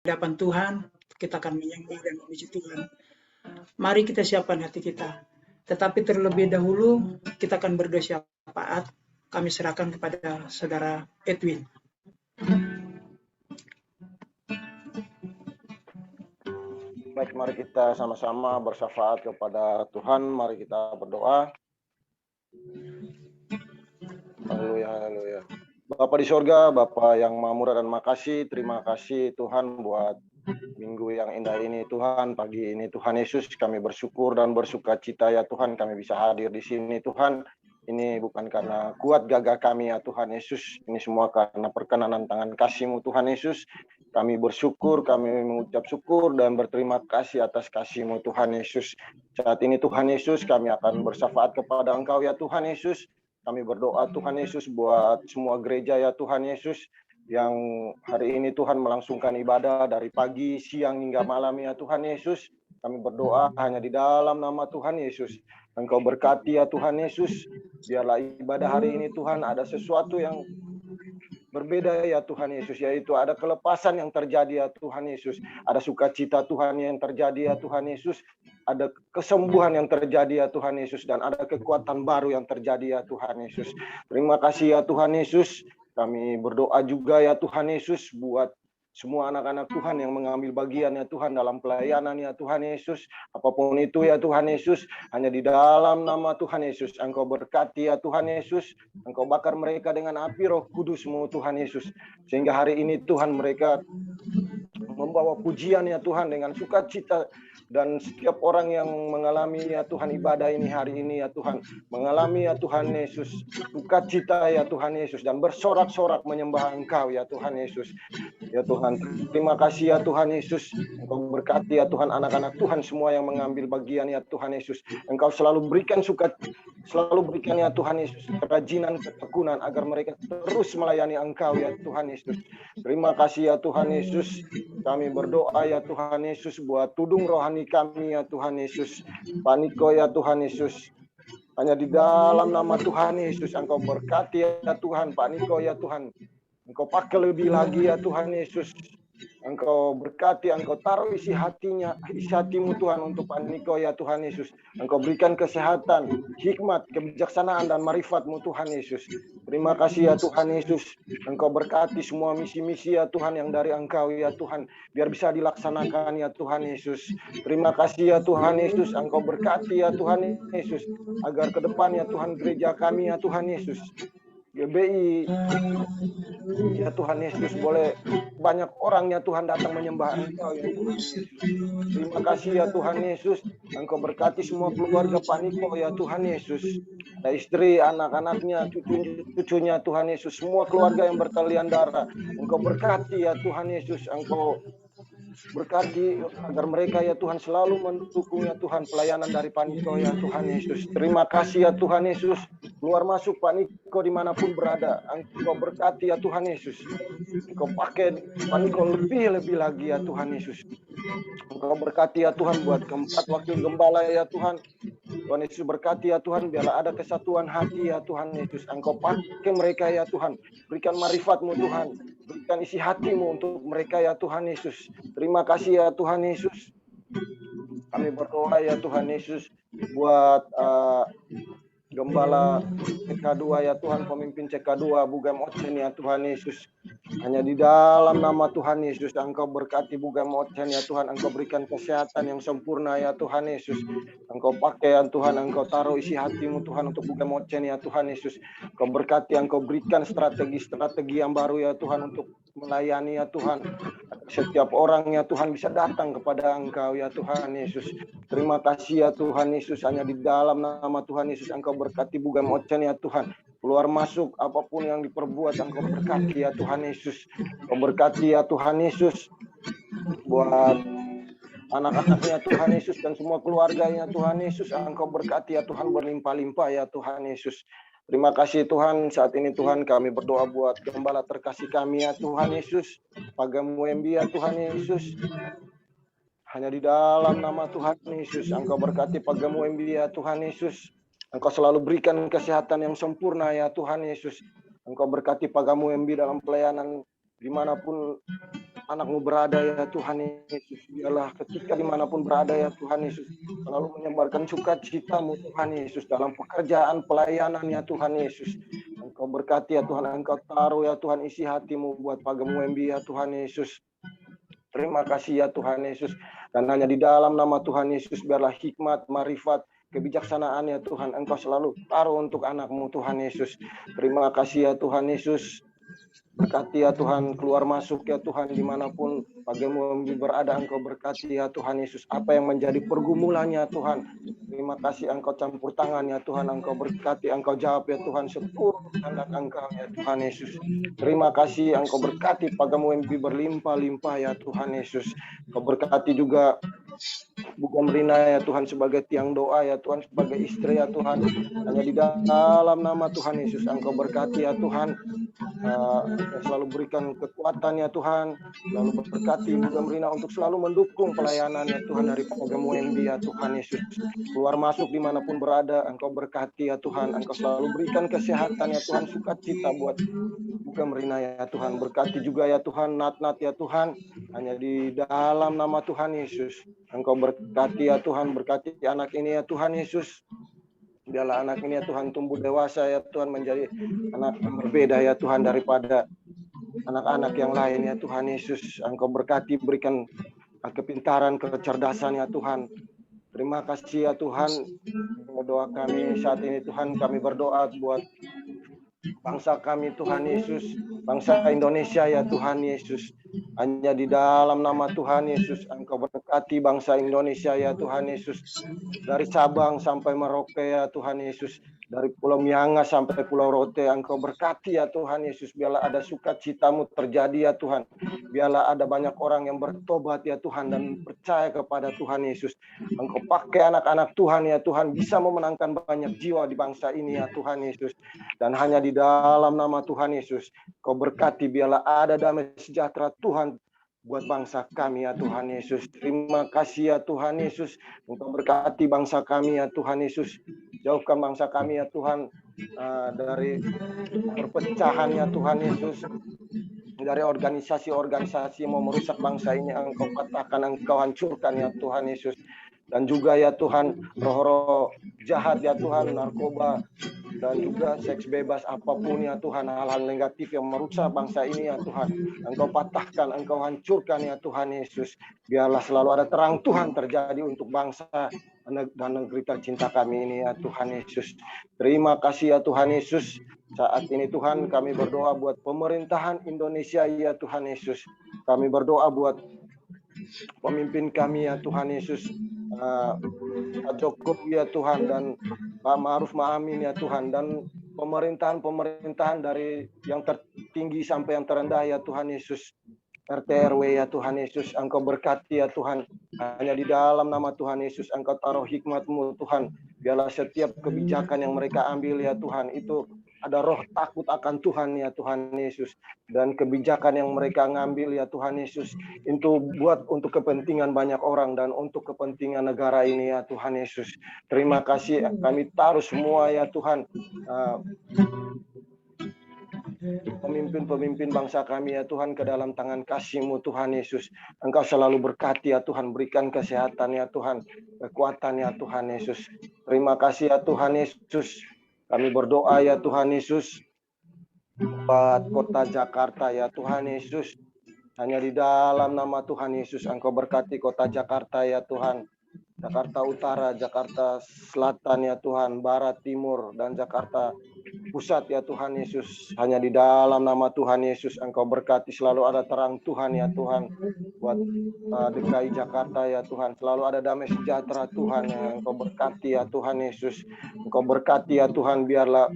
hadapan Tuhan, kita akan menyembah dan memuji Tuhan. Mari kita siapkan hati kita. Tetapi terlebih dahulu kita akan berdoa syafaat. Kami serahkan kepada Saudara Edwin. Baik, mari kita sama-sama bersyafaat kepada Tuhan. Mari kita berdoa. Haleluya, haleluya. Bapa di sorga, Bapa yang Maha Murah dan Makasih, terima kasih Tuhan buat minggu yang indah ini Tuhan. Pagi ini Tuhan Yesus, kami bersyukur dan bersuka cita ya Tuhan, kami bisa hadir di sini Tuhan. Ini bukan karena kuat gagah kami ya Tuhan Yesus, ini semua karena perkenanan tangan kasih-Mu Tuhan Yesus. Kami bersyukur, kami mengucap syukur dan berterima kasih atas kasih-Mu Tuhan Yesus. Saat ini Tuhan Yesus, kami akan bersyafaat kepada Engkau ya Tuhan Yesus. Kami berdoa Tuhan Yesus buat semua gereja ya Tuhan Yesus, yang hari ini Tuhan melangsungkan ibadah dari pagi, siang hingga malam ya Tuhan Yesus. Kami berdoa hanya di dalam nama Tuhan Yesus. Engkau berkati ya Tuhan Yesus. Biarlah ibadah hari ini Tuhan ada sesuatu yang berbeda ya Tuhan Yesus, yaitu ada kelepasan yang terjadi ya Tuhan Yesus. Ada sukacita Tuhan yang terjadi ya Tuhan Yesus. Ada kesembuhan yang terjadi ya Tuhan Yesus. Dan ada kekuatan baru yang terjadi ya Tuhan Yesus. Terima kasih ya Tuhan Yesus. Kami berdoa juga ya Tuhan Yesus buat semua anak-anak Tuhan yang mengambil bagian ya Tuhan dalam pelayanan ya Tuhan Yesus. Apapun itu ya Tuhan Yesus, hanya di dalam nama Tuhan Yesus. Engkau berkati ya Tuhan Yesus. Engkau bakar mereka dengan api Roh Kudus-Mu Tuhan Yesus. Sehingga hari ini Tuhan mereka membawa pujian ya Tuhan dengan sukacita. Dan setiap orang yang mengalami ya Tuhan ibadah ini hari ini ya Tuhan, mengalami ya Tuhan Yesus sukacita ya Tuhan Yesus, dan bersorak-sorak menyembah Engkau ya Tuhan Yesus. Ya Tuhan, terima kasih ya Tuhan Yesus. Engkau berkati ya Tuhan anak-anak Tuhan semua yang mengambil bagian ya Tuhan Yesus. Engkau selalu berikan ya Tuhan Yesus kerajinan, ketekunan agar mereka terus melayani Engkau ya Tuhan Yesus. Terima kasih ya Tuhan Yesus. Kami berdoa ya Tuhan Yesus buat tudung rohani kami ya Tuhan Yesus. Pak Niko ya Tuhan Yesus. Hanya di dalam nama Tuhan Yesus Engkau berkati ya Tuhan Pak Niko ya Tuhan. Engkau pakai lebih lagi ya Tuhan Yesus. Engkau berkati, Engkau taruh isi hatimu Tuhan untuk Pak Niko ya Tuhan Yesus. Engkau berikan kesehatan, hikmat, kebijaksanaan dan marifat-Mu Tuhan Yesus. Terima kasih ya Tuhan Yesus. Engkau berkati semua misi-misi ya Tuhan yang dari Engkau ya Tuhan, biar bisa dilaksanakan ya Tuhan Yesus. Terima kasih ya Tuhan Yesus. Engkau berkati ya Tuhan Yesus, agar ke depan ya Tuhan gereja kami ya Tuhan Yesus, GBI ya Tuhan Yesus, boleh banyak orang ya Tuhan datang menyembah Engkau ya Tuhan Yesus. Terima kasih ya Tuhan Yesus. Engkau berkati semua keluarga Pak Niko ya Tuhan Yesus. Ada istri, anak-anaknya, cucunya Tuhan Yesus, semua keluarga yang berkalian darah. Engkau berkati ya Tuhan Yesus. Engkau berkati agar mereka ya Tuhan selalu mendukung ya Tuhan pelayanan dari Pak Niko ya Tuhan Yesus. Terima kasih ya Tuhan Yesus. Keluar masuk Pak Niko dimanapun berada, Engkau berkati ya Tuhan Yesus. Engkau pakai Pak Niko lebih lagi ya Tuhan Yesus. Engkau berkati ya Tuhan buat keempat wakil gembala ya Tuhan. Tuhan Yesus berkati ya Tuhan, biarlah ada kesatuan hati ya Tuhan Yesus. Engkau pakai mereka ya Tuhan. Berikan marifat-Mu Tuhan. Berikan isi hati-Mu untuk mereka ya Tuhan Yesus. Terima kasih ya Tuhan Yesus. Kami berdoa ya Tuhan Yesus buat Gembala CK2 ya Tuhan, pemimpin CK2 Bugam Ocen ya Tuhan Yesus. Hanya di dalam nama Tuhan Yesus Engkau berkati Bugam Ocen ya Tuhan. Engkau berikan kesehatan yang sempurna ya Tuhan Yesus. Engkau pakai ya Tuhan, Engkau taruh isi hati-Mu Tuhan untuk Bugam Ocen ya Tuhan Yesus. Engkau berkati, Engkau berikan strategi yang baru ya Tuhan untuk melayani ya Tuhan. Setiap orang ya Tuhan bisa datang kepada Engkau ya Tuhan Yesus. Terima kasih ya Tuhan Yesus. Hanya di dalam nama Tuhan Yesus Engkau berkati Bugam Ocen ya Tuhan. Keluar masuk apapun yang diperbuat Engkau berkati ya Tuhan Yesus. Engkau berkati ya Tuhan Yesus buat anak-anaknya Tuhan Yesus dan semua keluarganya Tuhan Yesus. Engkau berkati ya Tuhan berlimpah-limpah ya Tuhan Yesus. Terima kasih Tuhan. Saat ini Tuhan kami berdoa buat gembala terkasih kami ya Tuhan Yesus, Pagam Wembi ya Tuhan Yesus. Hanya di dalam nama Tuhan Yesus Engkau berkati Pagam Wembi ya Tuhan Yesus. Engkau selalu berikan kesehatan yang sempurna ya Tuhan Yesus. Engkau berkati Pagam Wembi dalam pelayanan dimanapun anak-Mu berada ya Tuhan Yesus. Biarlah ketika dimanapun berada ya Tuhan Yesus, selalu menyebarkan sukacita-Mu Tuhan Yesus dalam pekerjaan pelayanan ya Tuhan Yesus. Engkau berkati ya Tuhan, Engkau taruh ya Tuhan isi hati-Mu buat Pagem UMB ya Tuhan Yesus. Terima kasih ya Tuhan Yesus. Dan hanya di dalam nama Tuhan Yesus biarlah hikmat, marifat, kebijaksanaan ya Tuhan Engkau selalu taruh untuk anak-Mu Tuhan Yesus. Terima kasih ya Tuhan Yesus. Berkati ya Tuhan, keluar masuk ya Tuhan, dimanapun Pagem UMB berada, Engkau berkati ya Tuhan Yesus. Apa yang menjadi pergumulannya Tuhan, terima kasih Engkau campur tangan ya Tuhan, Engkau berkati, Engkau jawab ya Tuhan seluruh kehendak Engkau ya Tuhan Yesus. Terima kasih Engkau berkati Pagem UMB berlimpah-limpah ya Tuhan Yesus. Engkau berkati juga Bu Rina ya Tuhan sebagai tiang doa ya Tuhan, sebagai istri ya Tuhan. Hanya di dalam nama Tuhan Yesus Engkau berkati ya Tuhan. Selalu berikan kekuatan ya Tuhan, lalu berkati Bu Rina untuk selalu mendukung pelayanan ya Tuhan dari Pagem UMB ya Tuhan Yesus. Keluar masuk dimanapun berada, Engkau berkati ya Tuhan, Engkau selalu berikan kesehatan ya Tuhan, sukacita buat Bu Rina ya Tuhan. Berkati juga ya Tuhan Nat ya Tuhan, hanya di dalam nama Tuhan Yesus. Engkau berkati ya Tuhan, berkati anak ini ya Tuhan Yesus. Biarlah anak ini ya Tuhan tumbuh dewasa ya Tuhan, menjadi anak yang berbeda ya Tuhan daripada anak-anak yang lain ya Tuhan Yesus. Engkau berkati, berikan kepintaran, kecerdasan ya Tuhan. Terima kasih ya Tuhan. Doa kami saat ini Tuhan, kami berdoa buat bangsa kami Tuhan Yesus, bangsa Indonesia ya Tuhan Yesus. Hanya di dalam nama Tuhan Yesus Engkau berkati bangsa Indonesia ya Tuhan Yesus. Dari Sabang sampai Merauke ya Tuhan Yesus, dari Pulau Miangas sampai Pulau Rote Engkau berkati ya Tuhan Yesus. Biarlah ada sukacita-Mu terjadi ya Tuhan. Biarlah ada banyak orang yang bertobat ya Tuhan dan percaya kepada Tuhan Yesus. Engkau pakai anak-anak Tuhan ya Tuhan, bisa memenangkan banyak jiwa di bangsa ini ya Tuhan Yesus. Dan hanya di dalam nama Tuhan Yesus Kau berkati, biarlah ada damai sejahtera Tuhan buat bangsa kami ya Tuhan Yesus. Terima kasih ya Tuhan Yesus. Engkau berkati bangsa kami ya Tuhan Yesus. Jauhkan bangsa kami ya Tuhan dari perpecahan ya Tuhan Yesus. Dari organisasi-organisasi mau merusak bangsa ini, Engkau katakan, Engkau hancurkan ya Tuhan Yesus. Dan juga ya Tuhan, roh-roh jahat ya Tuhan, narkoba, dan juga seks bebas, apapun ya Tuhan, hal-hal negatif yang merusak bangsa ini ya Tuhan. Engkau patahkan, Engkau hancurkan ya Tuhan Yesus. Biarlah selalu ada terang Tuhan terjadi untuk bangsa dan negeri tercinta kami ini ya Tuhan Yesus. Terima kasih ya Tuhan Yesus. Saat ini Tuhan kami berdoa buat pemerintahan Indonesia ya Tuhan Yesus. Kami berdoa buat pemimpin kami ya Tuhan Yesus. Pak Jokowi ya Tuhan, dan Pak Ma'ruf Amin ya Tuhan, dan pemerintahan dari yang tertinggi sampai yang terendah ya Tuhan Yesus. RT RW ya Tuhan Yesus, Engkau berkati ya Tuhan. Hanya di dalam nama Tuhan Yesus Engkau taruh hikmat-Mu Tuhan. Biarlah setiap kebijakan yang mereka ambil ya Tuhan, itu ada roh takut akan Tuhan ya Tuhan Yesus. Dan kebijakan yang mereka ngambil ya Tuhan Yesus, itu buat untuk kepentingan banyak orang dan untuk kepentingan negara ini ya Tuhan Yesus. Terima kasih, kami taruh semua ya Tuhan, pemimpin-pemimpin bangsa kami ya Tuhan ke dalam tangan kasih-Mu Tuhan Yesus. Engkau selalu berkati ya Tuhan, berikan kesehatan ya Tuhan, kekuatan ya Tuhan Yesus. Terima kasih ya Tuhan Yesus. Kami berdoa ya Tuhan Yesus buat kota Jakarta ya Tuhan Yesus. Hanya di dalam nama Tuhan Yesus Engkau berkati kota Jakarta ya Tuhan. Jakarta Utara, Jakarta Selatan ya Tuhan, Barat, Timur, dan Jakarta Pusat ya Tuhan Yesus. Hanya di dalam nama Tuhan Yesus Engkau berkati, selalu ada terang Tuhan ya Tuhan buat DKI Jakarta ya Tuhan. Selalu ada damai sejahtera Tuhan yang Engkau berkati ya Tuhan Yesus. Engkau berkati ya Tuhan, biarlah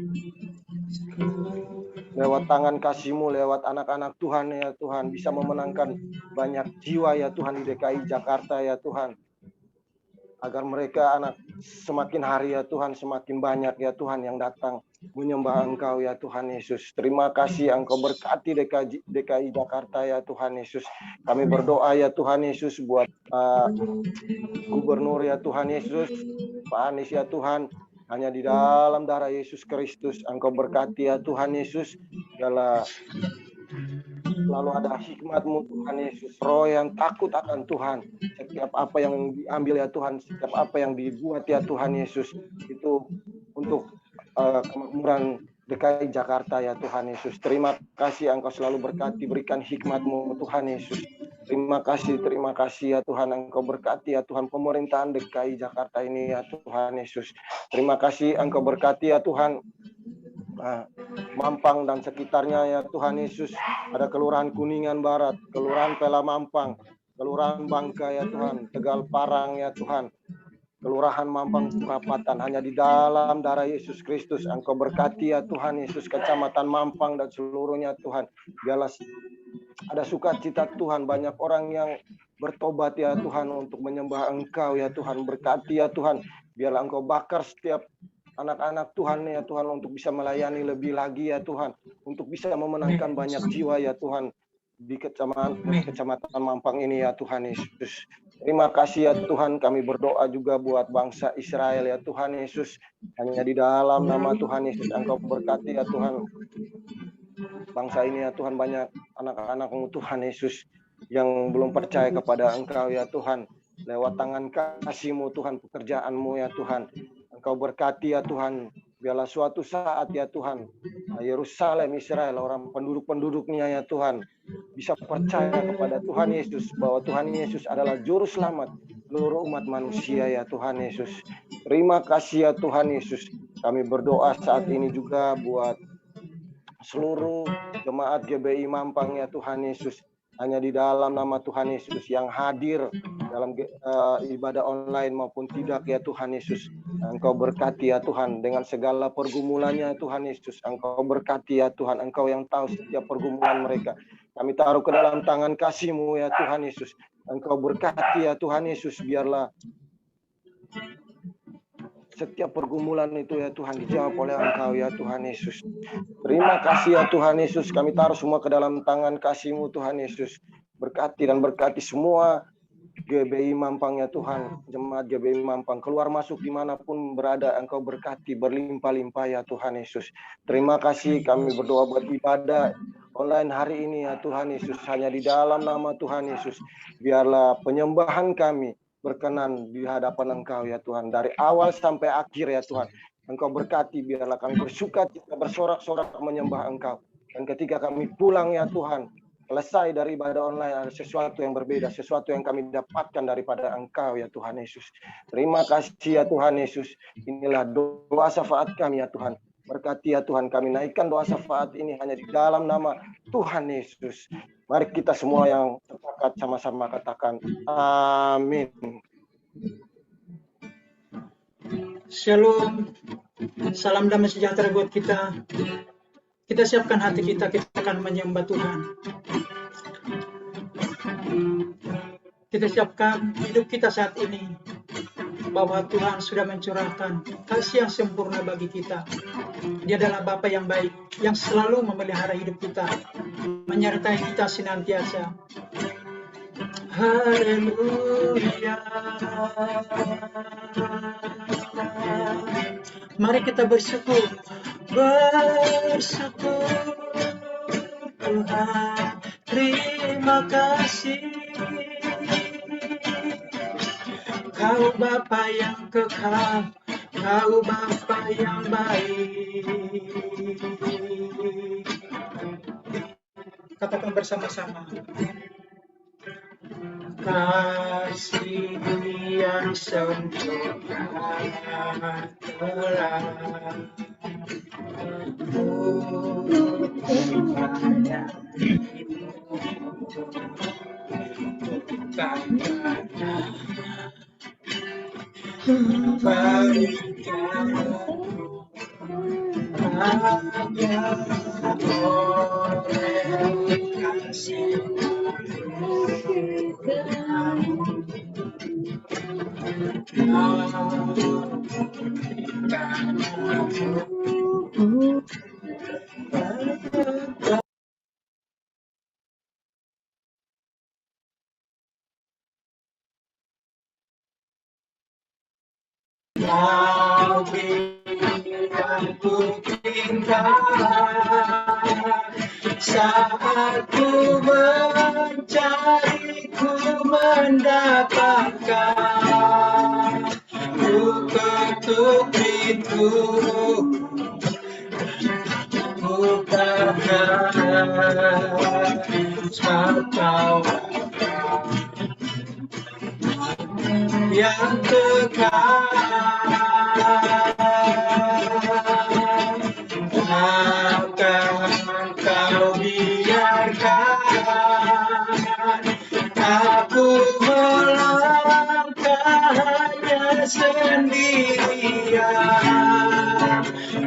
lewat tangan kasih-Mu, lewat anak-anak Tuhan ya Tuhan, bisa memenangkan banyak jiwa ya Tuhan di DKI Jakarta ya Tuhan. Agar mereka anak semakin hari ya Tuhan, semakin banyak ya Tuhan yang datang menyembah Engkau ya Tuhan Yesus. Terima kasih Engkau berkati DKI Jakarta ya Tuhan Yesus. Kami berdoa ya Tuhan Yesus buat Gubernur ya Tuhan Yesus, Pak Anies ya Tuhan. Hanya di dalam darah Yesus Kristus Engkau berkati ya Tuhan Yesus. Biarlah Selalu ada hikmat-Mu Tuhan Yesus. Roh yang takut akan Tuhan. Setiap apa yang diambil ya Tuhan, setiap apa yang dibuat ya Tuhan Yesus, itu untuk kemakmuran DKI Jakarta ya Tuhan Yesus. Terima kasih Engkau selalu berkati, berikan hikmat-Mu Tuhan Yesus. Terima kasih ya Tuhan, Engkau berkati ya Tuhan pemerintahan DKI Jakarta ini ya Tuhan Yesus. Terima kasih Engkau berkati ya Tuhan Mampang dan sekitarnya ya Tuhan Yesus. Ada Kelurahan Kuningan Barat, Kelurahan Pela Mampang, Kelurahan Bangka ya Tuhan, Tegal Parang ya Tuhan, Kelurahan Mampang Perapatan. Hanya di dalam darah Yesus Kristus Engkau berkati ya Tuhan Yesus, Kecamatan Mampang dan seluruhnya Tuhan. Biarlah ada sukacita Tuhan, banyak orang yang bertobat ya Tuhan untuk menyembah Engkau ya Tuhan. Berkati ya Tuhan, biarlah Engkau bakar setiap anak-anak Tuhan ya Tuhan untuk bisa melayani lebih lagi ya Tuhan, untuk bisa memenangkan banyak jiwa ya Tuhan di kecamatan Mampang ini ya Tuhan Yesus. Terima kasih ya Tuhan, kami berdoa juga buat bangsa Israel ya Tuhan Yesus. Hanya di dalam nama Tuhan Yesus Engkau berkati ya Tuhan bangsa ini ya Tuhan. Banyak anak-anak-Mu Tuhan Yesus yang belum percaya kepada Engkau ya Tuhan. Lewat tangan kasih-Mu Tuhan, pekerjaan-Mu ya Tuhan, Engkau berkati ya Tuhan. Biarlah suatu saat ya Tuhan, Yerusalem, Israel, orang penduduk-penduduknya ya Tuhan, bisa percaya kepada Tuhan Yesus, bahwa Tuhan Yesus adalah juru selamat seluruh umat manusia ya Tuhan Yesus. Terima kasih ya Tuhan Yesus. Kami berdoa saat ini juga buat seluruh jemaat GBI Mampang ya Tuhan Yesus. Hanya di dalam nama Tuhan Yesus yang hadir dalam ibadah online maupun tidak ya Tuhan Yesus. Engkau berkati ya Tuhan dengan segala pergumulannya Tuhan Yesus. Engkau berkati ya Tuhan. Engkau yang tahu setiap pergumulan mereka. Kami taruh ke dalam tangan kasih-Mu ya Tuhan Yesus. Engkau berkati ya Tuhan Yesus. Biarlah setiap pergumulan itu ya Tuhan dijawab oleh Engkau ya Tuhan Yesus. Terima kasih ya Tuhan Yesus. Kami taruh semua ke dalam tangan kasih-Mu Tuhan Yesus. Berkati dan berkati semua GBI Mampang ya Tuhan. Jemaat GBI Mampang keluar masuk dimanapun berada, Engkau berkati berlimpah-limpah ya Tuhan Yesus. Terima kasih, kami berdoa buat ibadah online hari ini ya Tuhan Yesus. Hanya di dalam nama Tuhan Yesus. Biarlah penyembahan kami berkenan di hadapan Engkau ya Tuhan. Dari awal sampai akhir ya Tuhan. Engkau berkati, biarlah kami bersuka cita bersorak-sorak menyembah Engkau. Dan ketika kami pulang ya Tuhan, selesai dari ibadah online, ada sesuatu yang berbeda, sesuatu yang kami dapatkan daripada Engkau ya Tuhan Yesus. Terima kasih ya Tuhan Yesus. Inilah doa syafaat kami ya Tuhan. Berkati ya Tuhan, kami naikkan doa syafaat ini hanya di dalam nama Tuhan Yesus. Mari kita semua yang sepakat sama-sama katakan amin. Shalom. Salam damai sejahtera buat kita. Kita siapkan hati kita akan menyembah Tuhan. Kita siapkan hidup kita saat ini, bahwa Tuhan sudah mencurahkan kasih yang sempurna bagi kita. Dia adalah Bapa yang baik, yang selalu memelihara hidup kita, menyertai kita senantiasa. Haleluya. Mari kita bersyukur Tuhan, terima kasih. Kau Bapa yang kekal, Kau Bapa yang baik. Katakan bersama-sama. Kasih yang sempurna telah pada hidupku, berikan hanya oleh kasih. Kau bilang ku cinta, Saat ku mencari, ku mendapatkan. Ku ketuk pintu, bukakan, sebab Kau yang kekal. Akan Kau biarkan aku melangkah hanya sendirian.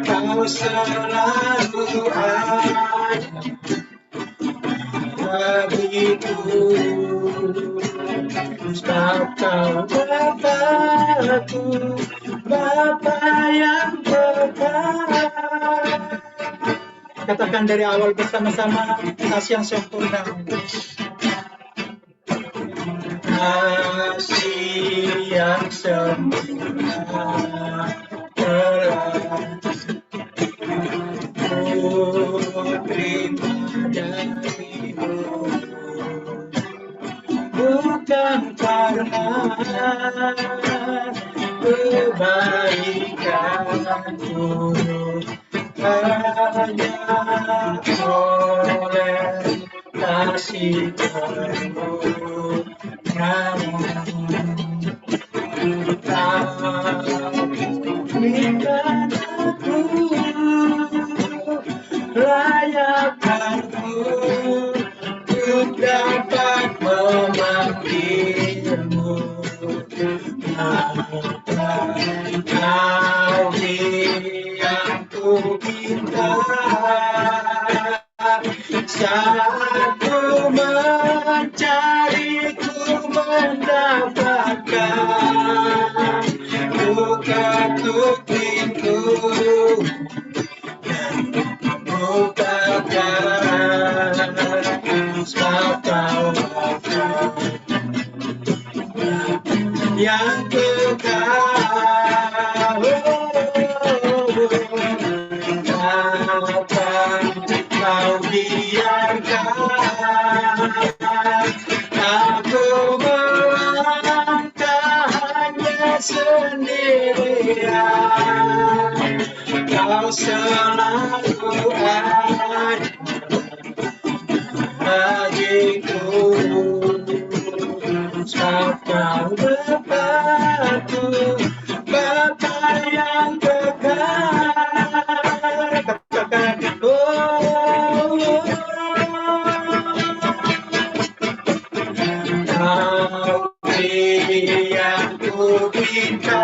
Kau selalu ada bagiku, sebab Kau Bapa-Ku, Bapa yang kekal. Katakan dari awal bersama-sama, kasih yang sempurna. Kasih yang sempurna telah ku terima darimu, bukan karena kebaikanku, hanya oleh kasih Kau. Berikan aku layakkanku untuk dapat memanggilmu. Kau yang ku minta saat ku mencari, ku mendapatkan. Ku ketuk pintu, bukakan, sebab Kau yang kekal. Akan Kau biarkan aku melangkah hanya sendirian. Kau selalu ada bagiku, sebab Kau Bapa-Ku, Bapa yang kekal. Katakan, Kau yang ku minta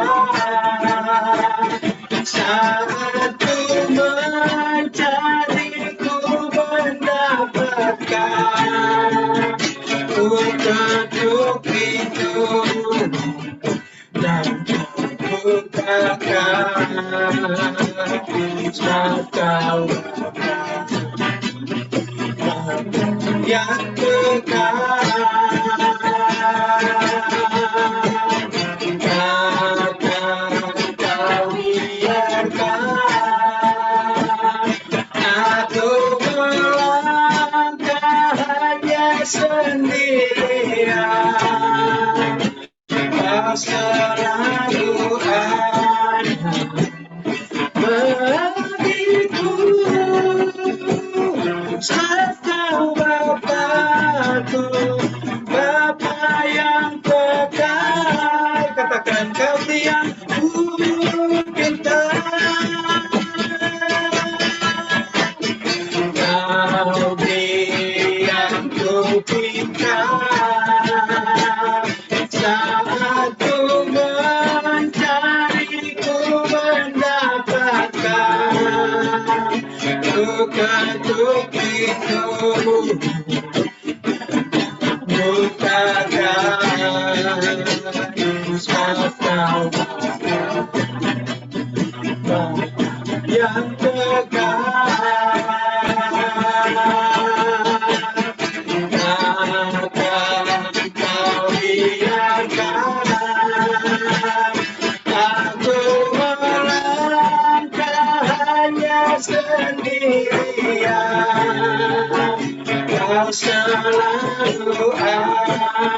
saat ku mencari, ku mendapatkan. Ku ketuk pintu dan Kau bukakan, sebab Kau yang kekal. Akan Kau biarkan aku melangkah hanya sendirian. Kau selalu ada bagiku, sebab Kau Bapa-Ku, Bapa yang kekal. Katakan, Kau yang ku minta, Kau yang ku minta saat ku mencari, ku mendapatkan. Ku ketuk pintu, bukakan, sebab Kau yang kekal. Akan Kau biarkan aku melangkah hanya sendirian. selalu ada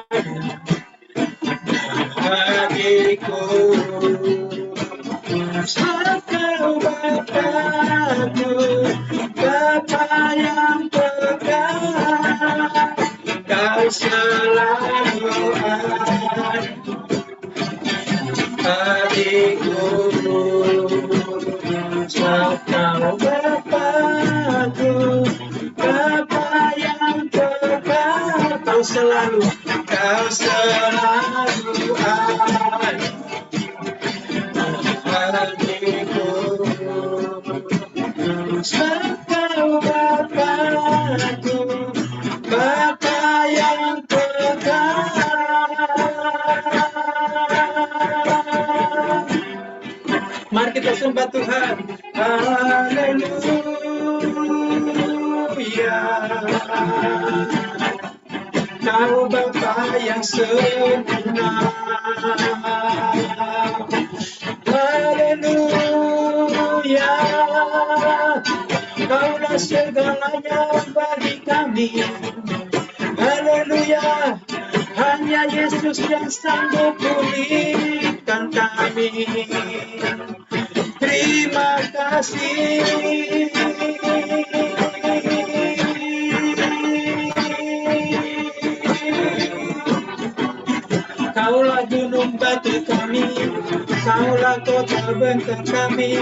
bagiku. Sebab Kau Bapa-Ku, Bapa yang pegang, Kau selalu ada bagiku. Sebab Kau Bapa-Ku, Bapa yang pegang, Kau selalu ada bagiku. Sebab Kau Bapa-Ku, Bapa yang pegang. Mari kita sembah Tuhan. Haleluya. Kau Bapa yang sempurna. Haleluya. Kaulah segalanya bagi kami. Haleluya. Hanya Yesus yang sanggup pulihkan kami. Terima kasih. Kaulah gunung batu kami, Kaulah kota benteng kami,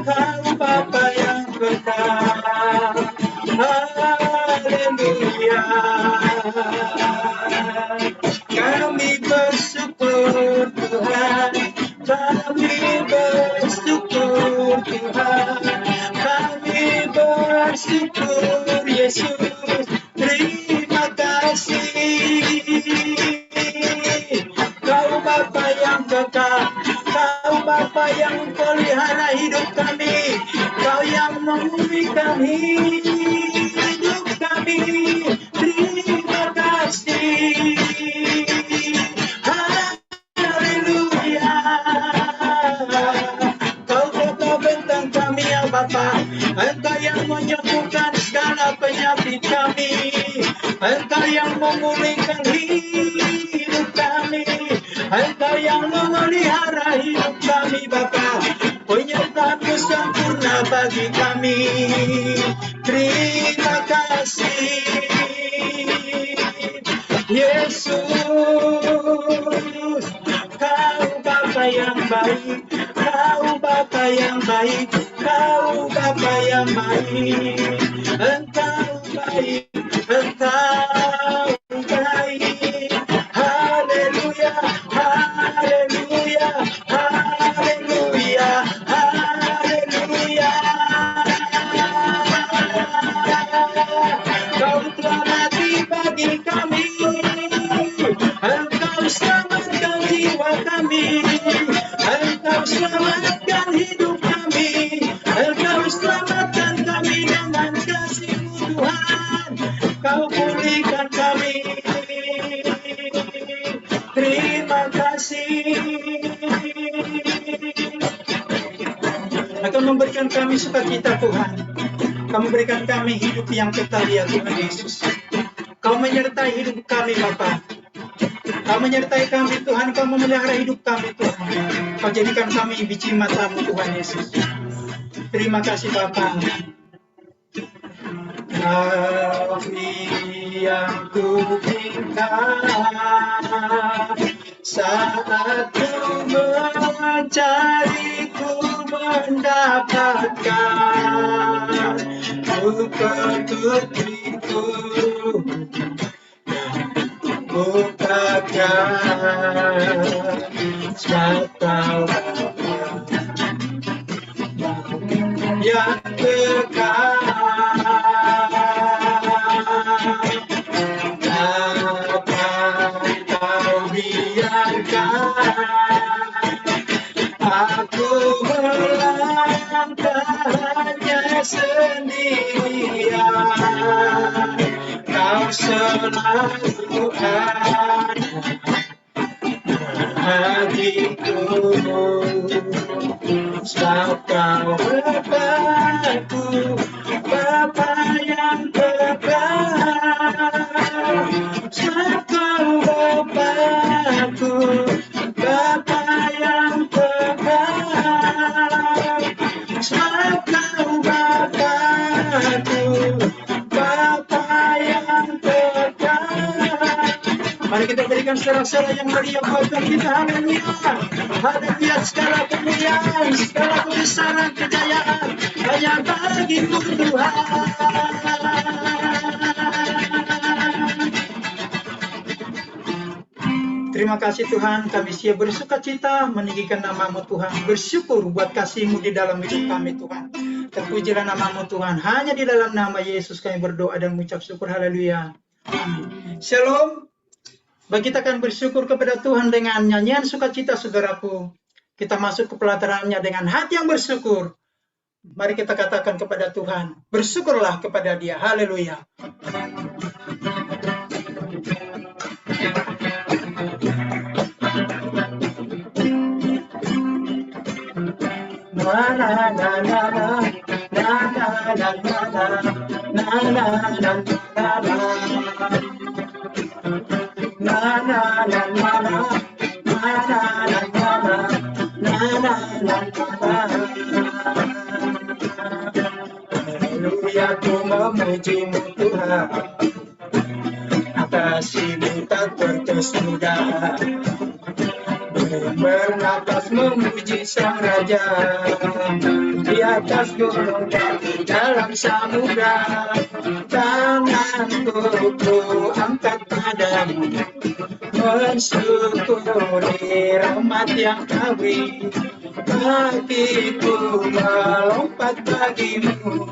Kau Bapa yang kekal. Haleluya. Kami bersyukur Tuhan, kami bersyukur Tuhan, kami bersyukur Yesus. Terima kasih. Kau Bapa yang kekal, Kau Bapa yang pelihara hidup kami, Kau yang memulihkan hidup kami. Terima kasih. Haleluya. Kau kota bentang kami ya Bapa, Engkau yang menyembuhkan segala penyakit kami, Engkau yang memulihkan hidup kami, Engkau yang memelihara hidup kami Bapa. Penyertaan-Mu sempurna bagi kami. Terima kasih Yesus. Kau Bapa yang baik, Kau Bapa yang baik, Kau Bapa yang baik. Engkau baik, Engkau baik. Haleluya, haleluya, haleluya, haleluya. Kau telah mati bagi kami, Engkau selamatkan jiwa kami, Engkau selamatkan hidup kami, Engkau selamatkan kami dengan kasih-Mu Tuhan. Kau pulihkan kami. Terima kasih. Engkau memberikan kami sukacita Tuhan. Kau memberikan kami hidup yang kekal ya Tuhan Yesus. Kau menyertai hidup kami Bapa. Kau menyertai kami Tuhan. Kau memelihara hidup kami Tuhan. Kau jadikan kami biji mata-Mu Tuhan Yesus. Terima kasih Bapa. Kami yang ku minta saat ku mencari, ku mendapatkan. Ku ketuk pintu, bukakan. Sebab Kau yang kekal. Aku melangkahnya sendirian, Kau selalu ada bagiku. Sebab Kau Bapa-Ku, Bapa yang kekal. Bapakku, Bapa yang kekal, sebab Kau Bapakku, Bapa yang kekal. Mari kita berikan sorak-sorak yang meriah buat Tuhan kita. Haleluya. Haleluya. Segala kemuliaan, segala kebesaran, kejayaan hanya bagi-Mu Tuhan. Terima kasih Tuhan, kami siap bersuka cita meninggikan nama-Mu Tuhan. Bersyukur buat kasih-Mu di dalam hidup kami Tuhan. Terpujilah nama-Mu Tuhan. Hanya di dalam nama Yesus kami berdoa dan mengucap syukur. Haleluya. Amin. Shalom. Bagi kita akan bersyukur kepada Tuhan dengan nyanyian sukacita, saudaraku. Kita masuk ke pelatarannya dengan hati yang bersyukur. Mari kita katakan kepada Tuhan, bersyukurlah kepada Dia. Haleluya. Na na na na na na na na na na na na na. Na na na na na na na na na na. Haleluya, ku memuji-Mu Tuhan, kasih-Mu tak terkesudah. Bernapas memuji Sang Raja di atas gunung dan di dalam samudra. Tanganku ku angkat padamu, mensyukuri rahmat yang Kau beri. Kakiku melompat bagi-Mu,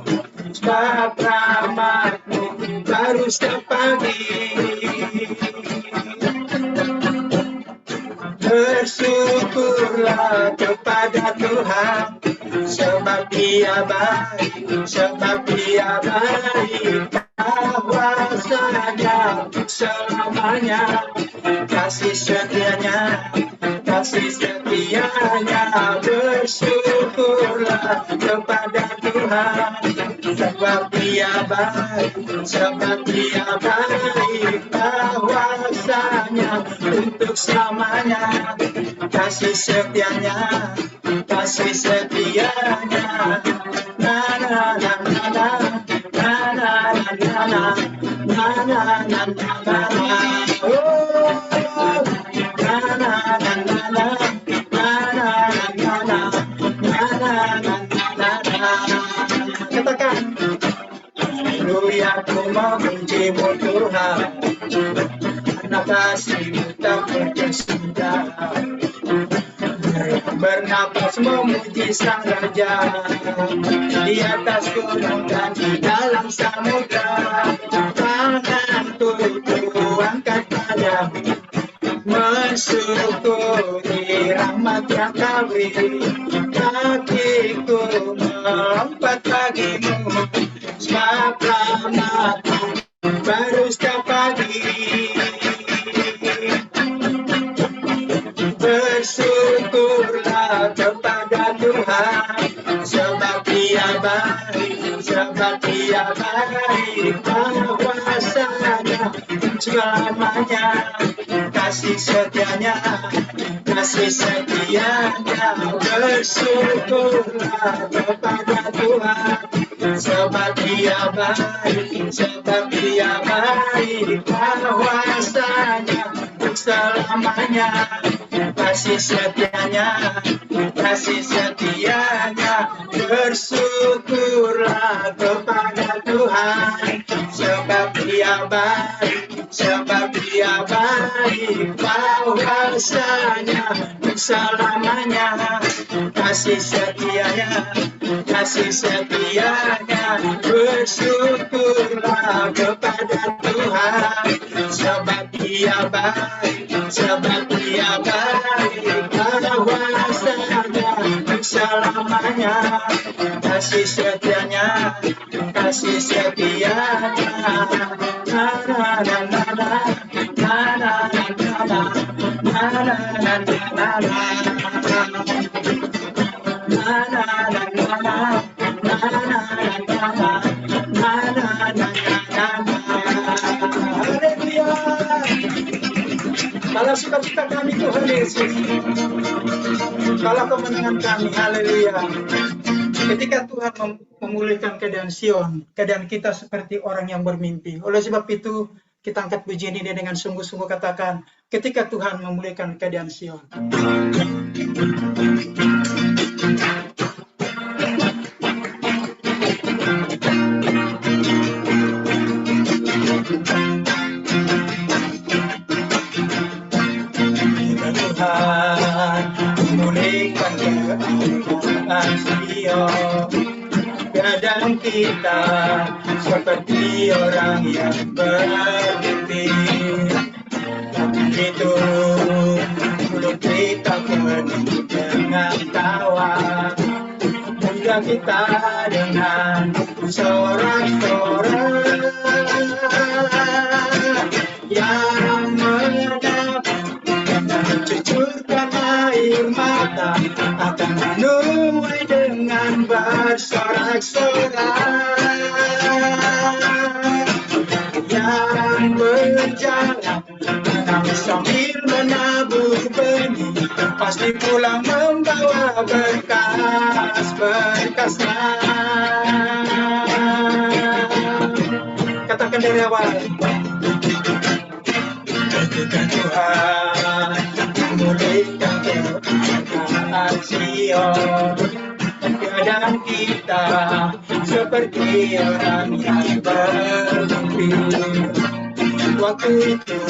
sebab rahmat-Mu baru setiap pagi. Bersyukurlah kepada Tuhan, sebab Dia baik, sebab Dia baik. Kuasanya untuk selamanya, kasih setianya, kasih setianya. Bersyukurlah kepada Tuhan, sebab Dia baik, sebab Dia baik. Kuasanya untuk selamanya, kasih setianya, kasih setianya. Na na na na na na na na na na na na na. Oh, na na na na na na na na na na. Katakan, haleluya, ku memuji-Mu Tuhan, karena kasih-Mu tak terkesudah. Bernapas memuji Sang Raja di atas gunung dan di dalam samudra. Tanganku ku angkat padamu, mensyukuri rahmat yang Kau beri. Kakiku melompat bagi-Mu, sebab rahmat-Mu baru setiap pagi. Bersyukurlah kepada Tuhan, sebab Dia baik, sebab Dia baik. Kuasanya selamanya, kasih setianya, kasih setianya. Bersyukurlah kepada Tuhan, sebab Dia baik, sebab Dia baik. Kuasanya selamanya, kasih setianya, kasih setianya. Bersyukurlah kepada Tuhan, sebab Dia baik, sebab Dia baik. Kuasanya selamanya, kasih setianya, kasih setianya. Bersyukurlah kepada Tuhan, sebab Dia baik, sebab Dia baik. Kuasanya selamanya, kasih setianya, kasih setianya. Na na na na na na na na na na na na. Balas sukacita kami Tuhan Yesus. Kaulah kemenangan kami, haleluya. Ketika Tuhan memulihkan keadaan Sion, keadaan kita seperti orang yang bermimpi. Oleh sebab itu, kita angkat pujian ini dengan sungguh-sungguh katakan, ketika Tuhan memulihkan keadaan Sion. Tuhan memulihkan keadaan Sion, keadaan kita seperti orang yang bermimpi. Itu mulut kita penuh dengan tawa, mudah kita dengan sorak-sorak yang mencucurkan air mata, akan menuai dengan bersorak-sorak yang berjalan menangis sambil menabur benih, pasti pulang membawa berkas-berkasnya. Katakan dari awal. Ketika Tuhan memulihkan keadaan Sion, keadaan kita seperti orang yang bermimpi. Waktu itu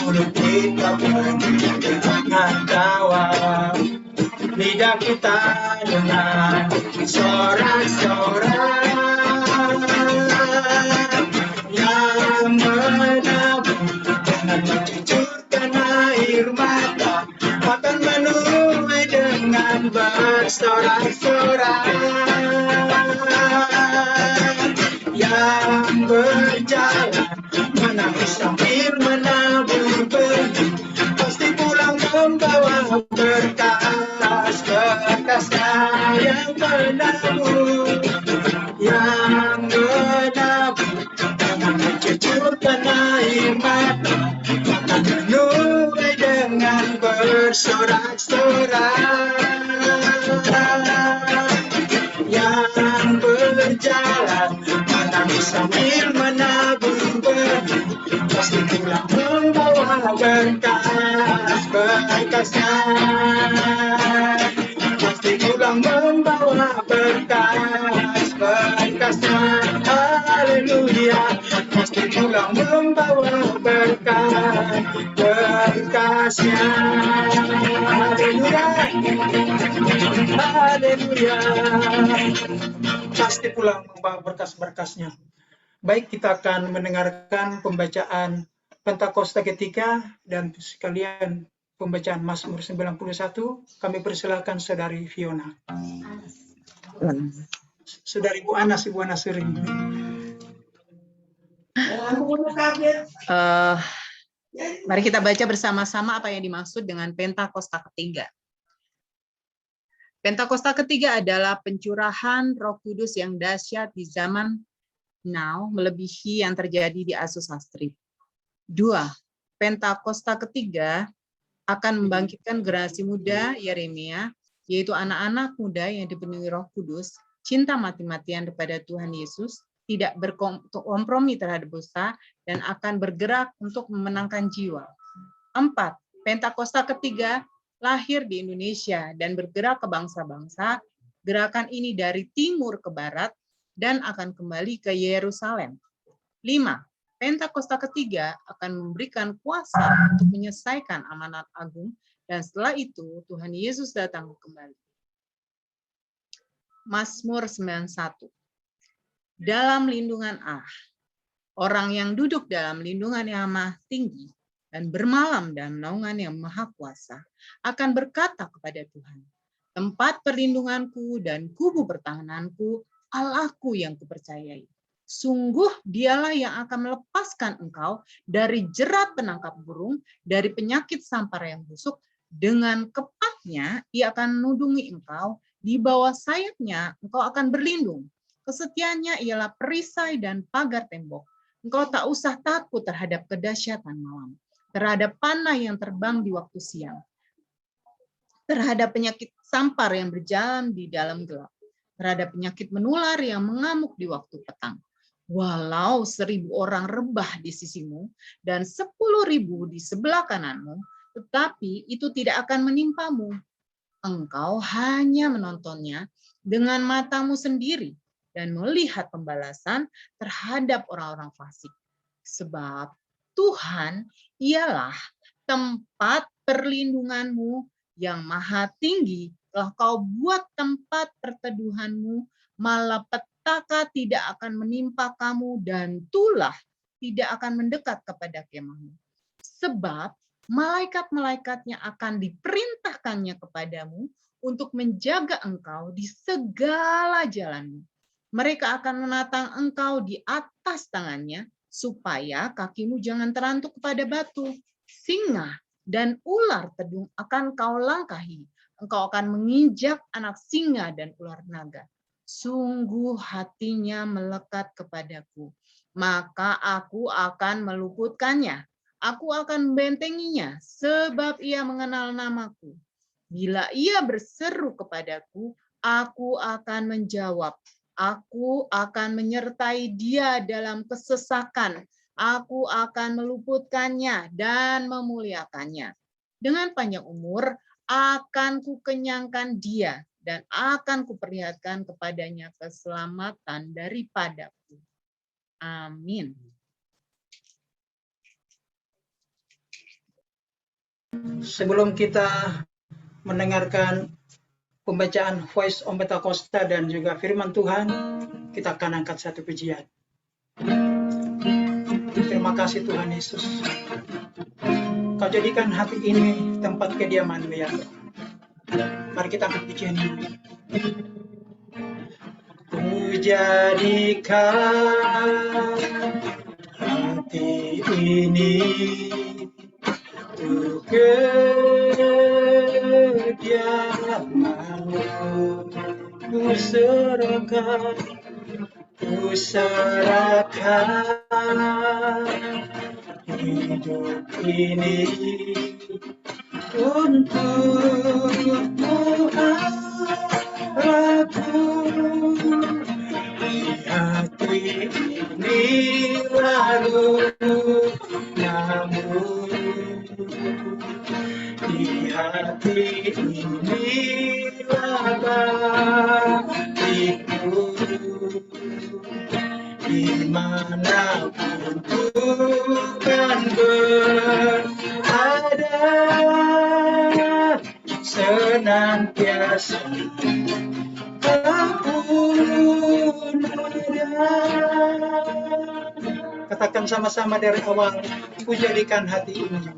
mulut kita penuh dengan tawa, lidah kita dengan sorak-sorak yang menabur dengan mencucurkan air mata, akan menuai dengan bersorak-sorak yang berjalan menangis sambil menabur benih, pasti pulang membawa berkas-berkasnya. Yang menabur dengan mencucurkan air mata, akan menuai dengan bersorak-sorak yang berjalan menangis sambil menabur benih, pasti pulang membawa berkas-berkasnya, pasti pulang membawa berkas-berkasnya. Haleluya, pasti pulang membawa berkas-berkasnya. Haleluya, haleluya, pasti pulang membawa berkas-berkasnya. Baik, kita akan mendengarkan pembacaan Pentakosta ketiga dan sekalian pembacaan Mazmur 91. Kami persilakan Saudari Fiona. Saudari Ibu Ana sering. Mari kita baca bersama-sama apa yang dimaksud dengan Pentakosta ketiga. Pentakosta ketiga adalah pencurahan Roh Kudus yang dahsyat di zaman now, melebihi yang terjadi di Asus Astrid. 2. Pentakosta ketiga akan membangkitkan generasi muda Yeremia, yaitu anak-anak muda yang dipenuhi Roh Kudus, cinta mati-matian kepada Tuhan Yesus, tidak berkompromi terhadap dosa, dan akan bergerak untuk memenangkan jiwa. 4. Pentakosta ketiga lahir di Indonesia dan bergerak ke bangsa-bangsa. Gerakan ini dari timur ke barat dan akan kembali ke Yerusalem. 5. Pentakosta ketiga akan memberikan kuasa untuk menyelesaikan amanat agung, dan setelah itu Tuhan Yesus datang kembali. Mazmur 91. Dalam lindungan Allah, orang yang duduk dalam lindungan yang maha tinggi dan bermalam dalam naungan yang maha kuasa akan berkata kepada Tuhan, tempat perlindunganku dan kubu pertahananku, Allahku yang kupercayai. Sungguh dialah yang akan melepaskan engkau dari jerat penangkap burung, dari penyakit sampar yang busuk. Dengan kepahnya ia akan menudungi engkau, di bawah sayapnya engkau akan berlindung. Kesetiaannya ialah perisai dan pagar tembok. Engkau tak usah takut terhadap kedahsyatan malam, terhadap panah yang terbang di waktu siang, terhadap penyakit sampar yang berjalan di dalam gelap, terhadap penyakit menular yang mengamuk di waktu petang. Walau 1.000 orang rebah di sisimu dan 10.000 di sebelah kananmu, tetapi itu tidak akan menimpamu. Engkau hanya menontonnya dengan matamu sendiri dan melihat pembalasan terhadap orang-orang fasik. Sebab Tuhan ialah tempat perlindunganmu yang maha tinggi, telah kau buat tempat perteduhanmu, malapetaka tidak akan menimpa kamu dan tulah tidak akan mendekat kepada kemahmu. Sebab malaikat-malaikatnya akan diperintahkannya kepadamu untuk menjaga engkau di segala jalanmu. Mereka akan menatang engkau di atas tangannya, supaya kakimu jangan terantuk kepada batu. Singa dan ular tedung akan kau langkahi. Engkau akan menginjak anak singa dan ular naga. Sungguh hatinya melekat kepadaku, maka aku akan meluputkannya. Aku akan membentenginya, sebab ia mengenal namaku. Bila ia berseru kepadaku, aku akan menjawab. Aku akan menyertai dia dalam kesesakan. Aku akan meluputkannya dan memuliakannya. Dengan panjang umur akan kukenyangkan dia dan akan kuperlihatkan kepadanya keselamatan daripadaku. Amin. Sebelum kita mendengarkan pembacaan Voice on Pentakosta dan juga firman Tuhan, kita akan angkat satu pujian. Terima kasih Tuhan Yesus. Kau jadikan hati ini tempat kediaman-Mu ya. Mari kita angkat pujian ini. Ku jadikan hati ini untuk kediaman-Mu. Ku serahkan hidup ini untukmu aku. Di hati ini lalu namun di hati ini labariku, dimanapun Tuhan berada, senantiasa aku ada. Katakan sama-sama dari awal, ku jadikan hati ini.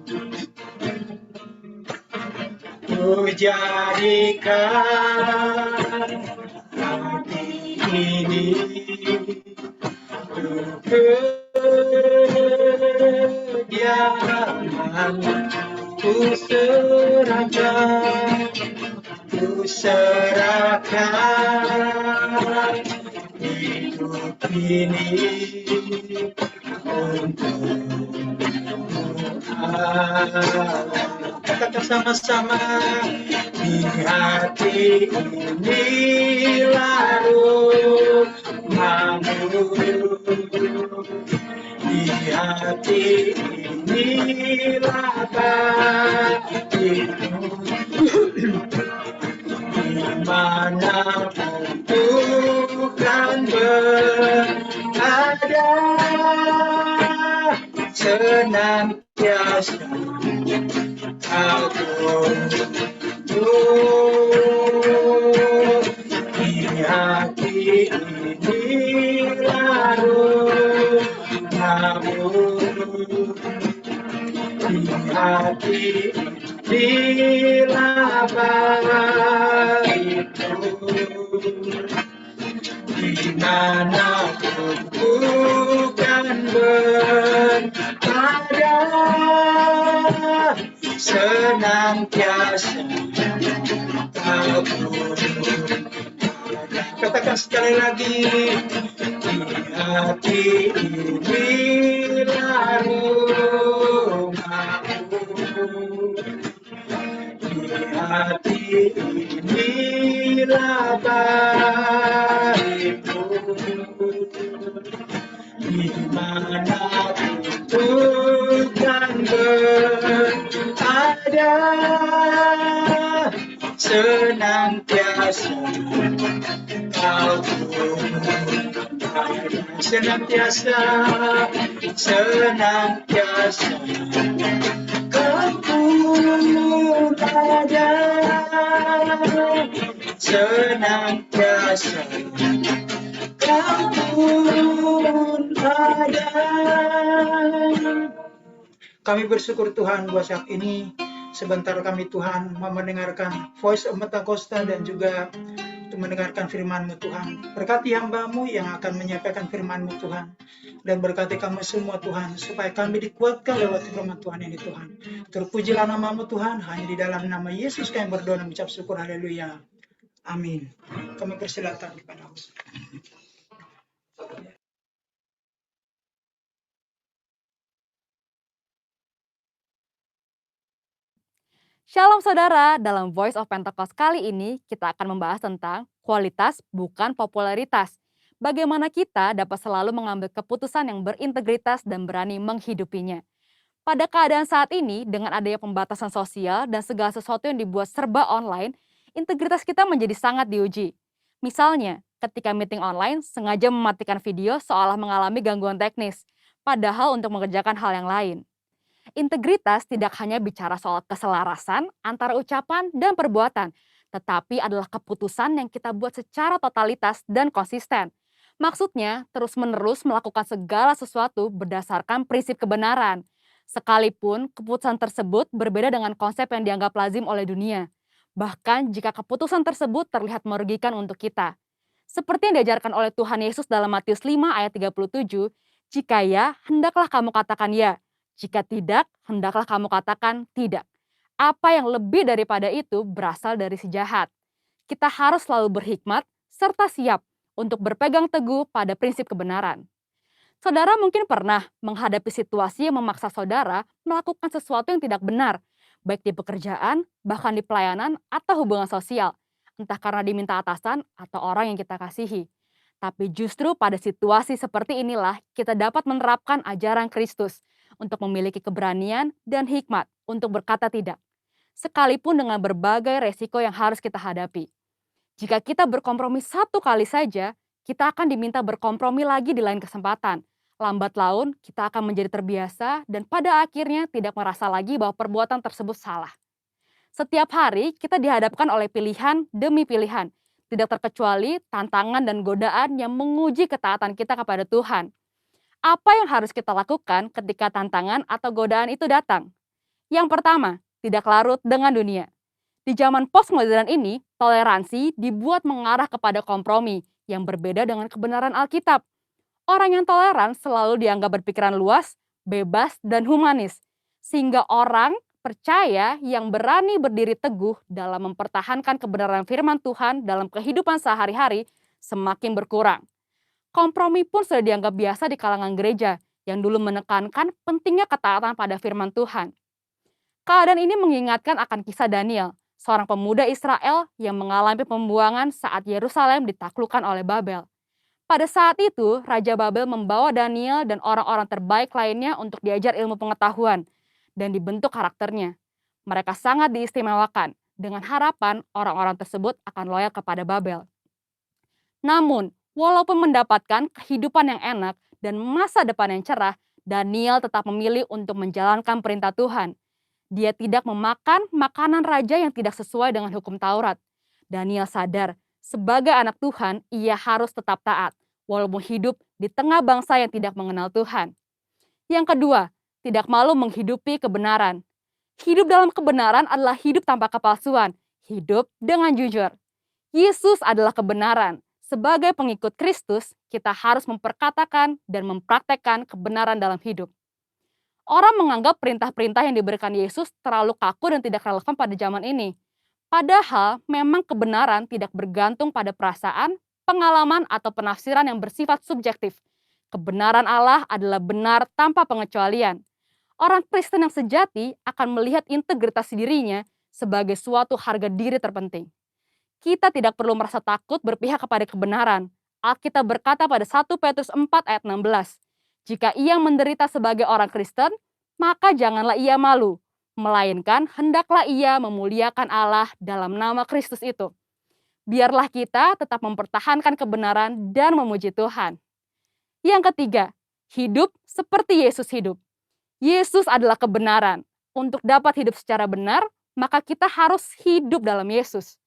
Ku jadikan hati ini untuk kediaman. Ku serahkan hidup ini untukmu Allah. Katakan sama-sama, di hati ini larut malu, di hati ini labariku, dimanapun Tuhan berada, senantiasa aku di hati ini larut namun di hati dilabariku, dimanapun Tuhan berada, senantiasa aku. Katakan sekali lagi, di hati ini larut hati inilah baikku, di mana Tuhan berada, senantiasa kau pun ada, senantiasa kau pun ada, senantiasa kau pun ada. Kami bersyukur Tuhan buat saat ini. Sebentar kami Tuhan mau mendengarkan Voice of Pentakosta dan juga untuk mendengarkan firman-Mu Tuhan. Berkati hamba-Mu yang akan menyampaikan firman-Mu Tuhan. Dan berkati kami semua Tuhan, supaya kami dikuatkan lewat firman Tuhan ini Tuhan. Terpujilah nama-Mu Tuhan, hanya di dalam nama Yesus kami berdoa dan mengucap syukur, haleluya. Amin. Kami persilakan kepada host. Shalom saudara, dalam Voice of Pentecost kali ini kita akan membahas tentang kualitas bukan popularitas. Bagaimana kita dapat selalu mengambil keputusan yang berintegritas dan berani menghidupinya. Pada keadaan saat ini, dengan adanya pembatasan sosial dan segala sesuatu yang dibuat serba online, integritas kita menjadi sangat diuji. Misalnya, ketika meeting online sengaja mematikan video seolah mengalami gangguan teknis, padahal untuk mengerjakan hal yang lain. Integritas tidak hanya bicara soal keselarasan antara ucapan dan perbuatan, tetapi adalah keputusan yang kita buat secara totalitas dan konsisten. Maksudnya, terus-menerus melakukan segala sesuatu berdasarkan prinsip kebenaran. Sekalipun keputusan tersebut berbeda dengan konsep yang dianggap lazim oleh dunia. Bahkan jika keputusan tersebut terlihat merugikan untuk kita. Seperti yang diajarkan oleh Tuhan Yesus dalam Matius 5 ayat 37, jika ya, hendaklah kamu katakan ya. Jika tidak, hendaklah kamu katakan tidak. Apa yang lebih daripada itu berasal dari si jahat. Kita harus selalu berhikmat serta siap untuk berpegang teguh pada prinsip kebenaran. Saudara mungkin pernah menghadapi situasi yang memaksa saudara melakukan sesuatu yang tidak benar, baik di pekerjaan, bahkan di pelayanan atau hubungan sosial, entah karena diminta atasan atau orang yang kita kasihi. Tapi justru pada situasi seperti inilah kita dapat menerapkan ajaran Kristus untuk memiliki keberanian dan hikmat untuk berkata tidak, sekalipun dengan berbagai resiko yang harus kita hadapi. Jika kita berkompromi satu kali saja, kita akan diminta berkompromi lagi di lain kesempatan. Lambat laun, kita akan menjadi terbiasa dan pada akhirnya tidak merasa lagi bahwa perbuatan tersebut salah. Setiap hari kita dihadapkan oleh pilihan demi pilihan, tidak terkecuali tantangan dan godaan yang menguji ketaatan kita kepada Tuhan. Apa yang harus kita lakukan ketika tantangan atau godaan itu datang? Yang pertama, tidak larut dengan dunia. Di zaman postmodern ini, toleransi dibuat mengarah kepada kompromi yang berbeda dengan kebenaran Alkitab. Orang yang toleran selalu dianggap berpikiran luas, bebas, dan humanis. Sehingga orang percaya yang berani berdiri teguh dalam mempertahankan kebenaran firman Tuhan dalam kehidupan sehari-hari semakin berkurang. Kompromi pun sudah dianggap biasa di kalangan gereja yang dulu menekankan pentingnya ketaatan pada firman Tuhan. Keadaan ini mengingatkan akan kisah Daniel, seorang pemuda Israel yang mengalami pembuangan saat Yerusalem ditaklukkan oleh Babel. Pada saat itu, Raja Babel membawa Daniel dan orang-orang terbaik lainnya untuk diajar ilmu pengetahuan dan dibentuk karakternya. Mereka sangat diistimewakan dengan harapan orang-orang tersebut akan loyal kepada Babel. Namun, walaupun mendapatkan kehidupan yang enak dan masa depan yang cerah, Daniel tetap memilih untuk menjalankan perintah Tuhan. Dia tidak memakan makanan raja yang tidak sesuai dengan hukum Taurat. Daniel sadar, sebagai anak Tuhan, ia harus tetap taat, walaupun hidup di tengah bangsa yang tidak mengenal Tuhan. Yang kedua, tidak malu menghidupi kebenaran. Hidup dalam kebenaran adalah hidup tanpa kepalsuan, hidup dengan jujur. Yesus adalah kebenaran. Sebagai pengikut Kristus, kita harus memperkatakan dan mempraktekkan kebenaran dalam hidup. Orang menganggap perintah-perintah yang diberikan Yesus terlalu kaku dan tidak relevan pada zaman ini. Padahal memang kebenaran tidak bergantung pada perasaan, pengalaman, atau penafsiran yang bersifat subjektif. Kebenaran Allah adalah benar tanpa pengecualian. Orang Kristen yang sejati akan melihat integritas dirinya sebagai suatu harga diri terpenting. Kita tidak perlu merasa takut berpihak kepada kebenaran. Alkitab berkata pada 1 Petrus 4 ayat 16, jika ia menderita sebagai orang Kristen, maka janganlah ia malu, melainkan hendaklah ia memuliakan Allah dalam nama Kristus itu. Biarlah kita tetap mempertahankan kebenaran dan memuji Tuhan. Yang ketiga, hidup seperti Yesus hidup. Yesus adalah kebenaran. Untuk dapat hidup secara benar, maka kita harus hidup dalam Yesus.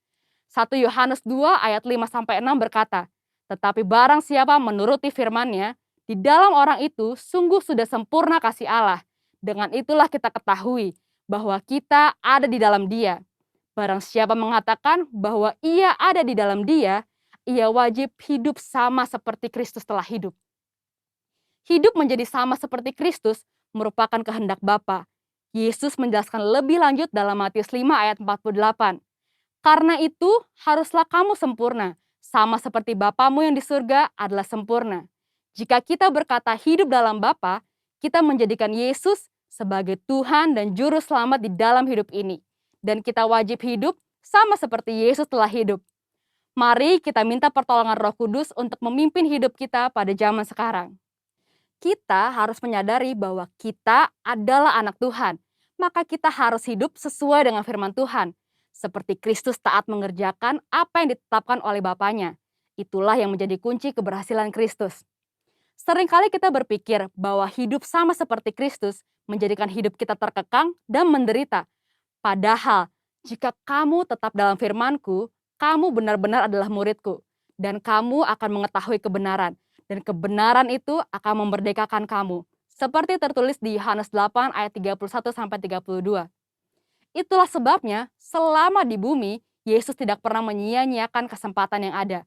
1 Yohanes 2 ayat 5-6 berkata, tetapi barang siapa menuruti firman-Nya, di dalam orang itu sungguh sudah sempurna kasih Allah. Dengan itulah kita ketahui bahwa kita ada di dalam Dia. Barang siapa mengatakan bahwa ia ada di dalam Dia, ia wajib hidup sama seperti Kristus telah hidup. Hidup menjadi sama seperti Kristus merupakan kehendak Bapa. Yesus menjelaskan lebih lanjut dalam Matius 5 ayat 48. Karena itu haruslah kamu sempurna, sama seperti Bapamu yang di surga adalah sempurna. Jika kita berkata hidup dalam Bapa, kita menjadikan Yesus sebagai Tuhan dan Juru Selamat di dalam hidup ini. Dan kita wajib hidup sama seperti Yesus telah hidup. Mari kita minta pertolongan Roh Kudus untuk memimpin hidup kita pada zaman sekarang. Kita harus menyadari bahwa kita adalah anak Tuhan, maka kita harus hidup sesuai dengan firman Tuhan. Seperti Kristus taat mengerjakan apa yang ditetapkan oleh Bapanya. Itulah yang menjadi kunci keberhasilan Kristus. Seringkali kita berpikir bahwa hidup sama seperti Kristus menjadikan hidup kita terkekang dan menderita. Padahal, jika kamu tetap dalam firman-Ku, kamu benar-benar adalah murid-Ku, dan kamu akan mengetahui kebenaran, dan kebenaran itu akan memerdekakan kamu. Seperti tertulis di Yohanes 8 ayat 31-32. Itulah sebabnya, selama di bumi, Yesus tidak pernah menyia-nyiakan kesempatan yang ada.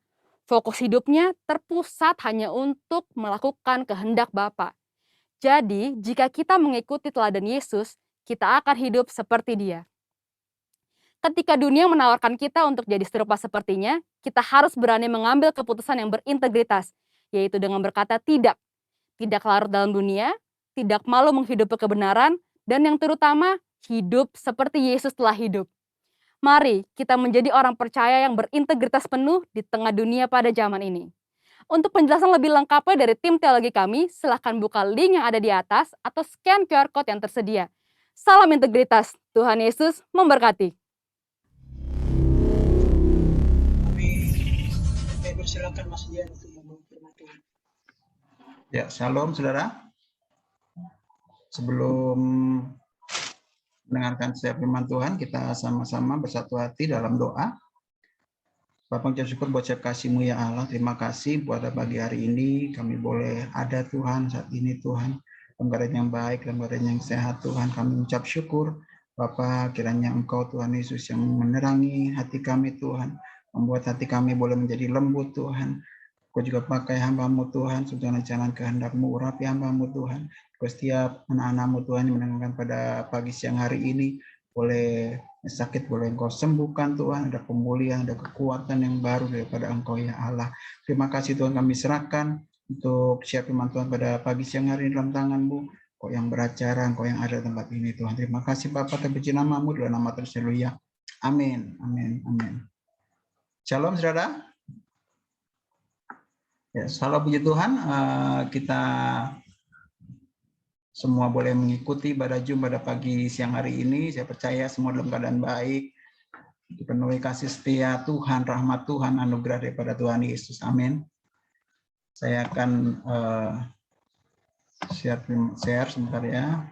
Fokus hidupnya terpusat hanya untuk melakukan kehendak Bapa. Jadi, jika kita mengikuti teladan Yesus, kita akan hidup seperti Dia. Ketika dunia menawarkan kita untuk jadi serupa sepertinya, kita harus berani mengambil keputusan yang berintegritas, yaitu dengan berkata tidak. Tidak larut dalam dunia, tidak malu menghidupi kebenaran, dan yang terutama, hidup seperti Yesus telah hidup. Mari kita menjadi orang percaya yang berintegritas penuh di tengah dunia pada zaman ini. Untuk penjelasan lebih lengkapnya dari tim teologi kami, silahkan buka link yang ada di atas atau scan QR Code yang tersedia. Salam integritas, Tuhan Yesus memberkati. Kami persilakan Mas Dian untuk membawa firman Tuhan. Ya, shalom saudara. Sebelum mendengarkan setiap firman Tuhan, kita sama-sama bersatu hati dalam doa. Bapak ucap syukur buat setiap kasih-Mu ya Allah. Terima kasih buat pagi hari ini kami boleh ada Tuhan saat ini Tuhan. Dalam keadaan yang baik, dalam keadaan yang sehat Tuhan. Kami ucap syukur Bapak, kiranya Engkau Tuhan Yesus yang menerangi hati kami Tuhan. Membuat hati kami boleh menjadi lembut Tuhan. Kau juga pakai hamba-Mu Tuhan, sesuai jalan kehendak-Mu, urapi hamba-Mu Tuhan. Kau setiap anak-anak-Mu Tuhan yang mendengarkan pada pagi siang hari ini, boleh sakit boleh Engkau sembuhkan Tuhan, ada pemulihan, ada kekuatan yang baru daripada Engkau ya Allah. Terima kasih Tuhan, kami serahkan untuk siap firman Tuhan pada pagi siang hari ini dalam tangan-Mu. Kau yang beracara, Engkau yang ada di tempat ini Tuhan. Terima kasih Bapa, terpuji nama-Mu dalam nama Tuhan Yesus. Amin, amin, amin. Shalom saudara. Ya, salam puji Tuhan, kita semua boleh mengikuti ibadah Jum pada pagi siang hari ini. Saya percaya semua dalam keadaan baik, dipenuhi kasih setia Tuhan, rahmat Tuhan, anugerah daripada Tuhan Yesus. Amin. Saya akan share sebentar ya.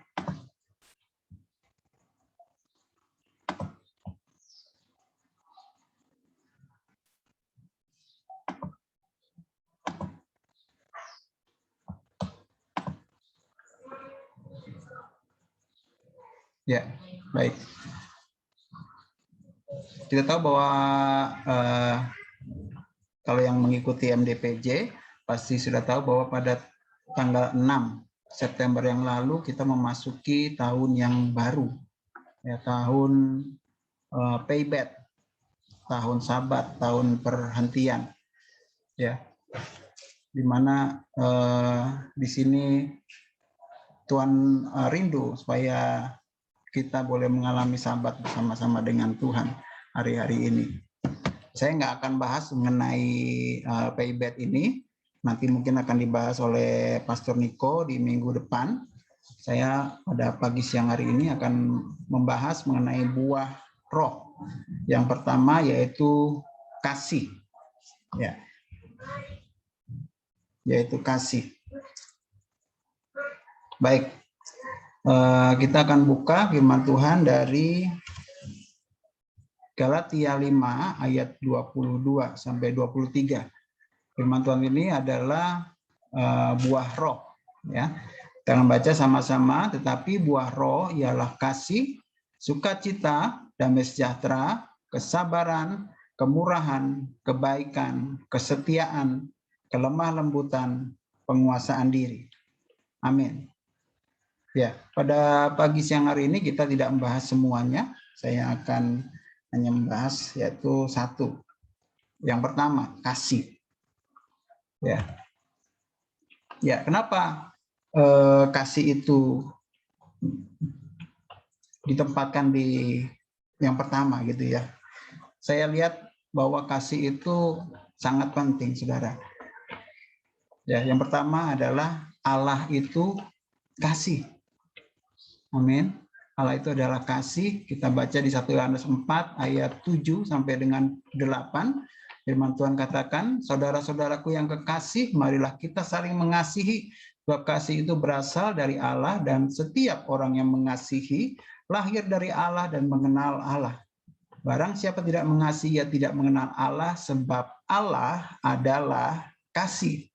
Ya, baik. Kita tahu bahwa kalau yang mengikuti MDPJ pasti sudah tahu bahwa pada tanggal 6 September yang lalu kita memasuki tahun yang baru, ya, tahun payback, tahun Sabat, tahun perhentian, ya, di mana di sini Tuhan rindu supaya kita boleh mengalami Sabat bersama-sama dengan Tuhan hari-hari ini. Saya nggak akan bahas mengenai payback ini, nanti mungkin akan dibahas oleh Pastor Niko di minggu depan. Saya pada pagi siang hari ini akan membahas mengenai buah roh. Yang pertama yaitu kasih, ya, yaitu kasih. Baik, kita akan buka firman Tuhan dari Galatia 5 ayat 22 sampai 23. Firman Tuhan ini adalah buah roh, ya. Kita akan baca sama-sama. Tetapi buah roh ialah kasih, sukacita, damai sejahtera, kesabaran, kemurahan, kebaikan, kesetiaan, kelemah lembutan, penguasaan diri. Amin. Ya, pada pagi siang hari ini kita tidak membahas semuanya. Saya akan hanya membahas yaitu satu. Yang pertama, kasih. Ya. Ya, kenapa kasih itu ditempatkan di yang pertama gitu ya. Saya lihat bahwa kasih itu sangat penting, Saudara. Ya, yang pertama adalah Allah itu kasih. Amin. Allah itu adalah kasih. Kita baca di 1 Yohanes 4 ayat 7 sampai dengan 8. Firman Tuhan katakan, saudara-saudaraku yang kekasih, marilah kita saling mengasihi. Sebab kasih itu berasal dari Allah dan setiap orang yang mengasihi lahir dari Allah dan mengenal Allah. Barang siapa tidak mengasihi, ia tidak mengenal Allah sebab Allah adalah kasih.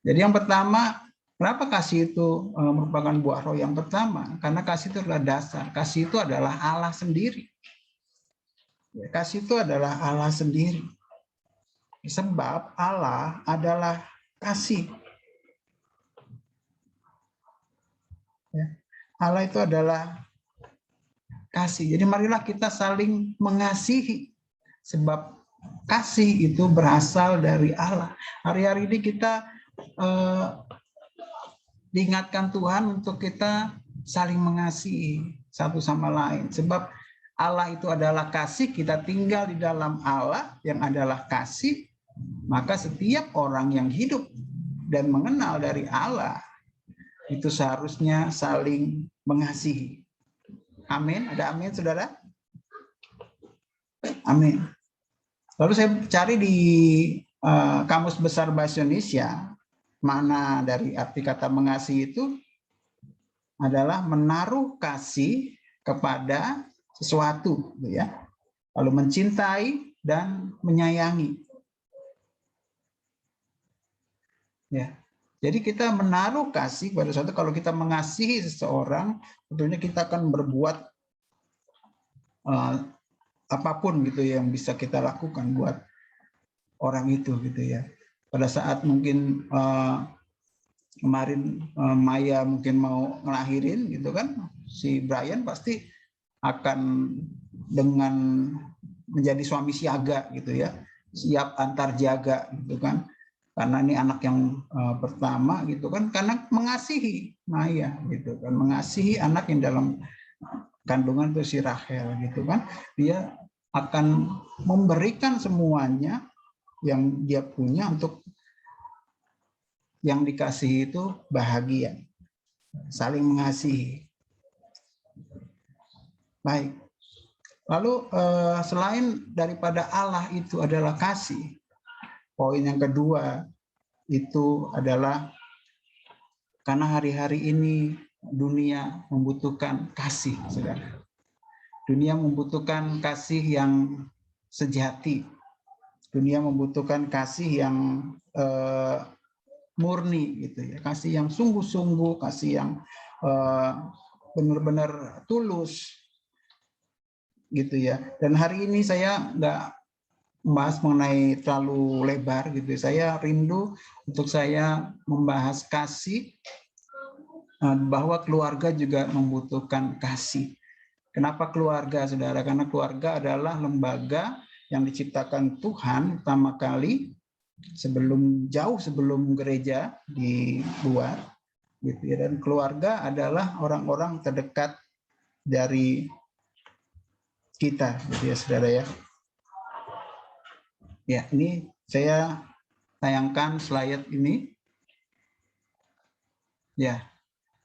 Jadi yang pertama, kenapa kasih itu merupakan buah roh yang pertama? Karena kasih itu adalah dasar. Kasih itu adalah Allah sendiri. Kasih itu adalah Allah sendiri. Sebab Allah adalah kasih. Allah itu adalah kasih. Jadi marilah kita saling mengasihi. Sebab kasih itu berasal dari Allah. Hari-hari ini kita diingatkan Tuhan untuk kita saling mengasihi satu sama lain. Sebab Allah itu adalah kasih, kita tinggal di dalam Allah yang adalah kasih, maka setiap orang yang hidup dan mengenal dari Allah, itu seharusnya saling mengasihi. Amin. Ada amin, saudara? Amin. Lalu saya cari di Kamus Besar Bahasa Indonesia, makna dari arti kata mengasihi itu adalah menaruh kasih kepada sesuatu, ya. Lalu mencintai dan menyayangi. Ya. Jadi kita menaruh kasih kepada sesuatu. Kalau kita mengasihi seseorang, tentunya kita akan berbuat apapun gitu yang bisa kita lakukan buat orang itu gitu ya. Pada saat mungkin kemarin Maya mungkin mau ngelahirin gitu kan, si Brian pasti akan dengan menjadi suami siaga gitu ya, siap antar jaga gitu kan, karena ini anak yang pertama gitu kan, karena mengasihi Maya gitu kan, mengasihi anak yang dalam kandungan itu si Rachel gitu kan, dia akan memberikan semuanya yang dia punya untuk yang dikasihi itu bahagia, saling mengasihi. Baik. Lalu selain daripada Allah itu adalah kasih, poin yang kedua itu adalah karena hari-hari ini dunia membutuhkan kasih, saudara. Dunia membutuhkan kasih yang sejati. Dunia membutuhkan kasih yang murni gitu ya, kasih yang sungguh-sungguh, kasih yang benar-benar tulus gitu ya. Dan hari ini saya nggak membahas mengenai terlalu lebar gitu. Saya rindu untuk saya membahas kasih, bahwa keluarga juga membutuhkan kasih. Kenapa keluarga, saudara? Karena keluarga adalah lembaga yang diciptakan Tuhan pertama kali jauh sebelum gereja dibuat gitu ya. Dan keluarga adalah orang-orang terdekat dari kita, gitu ya saudara ya. Ya, ini saya tayangkan slide ini. Ya,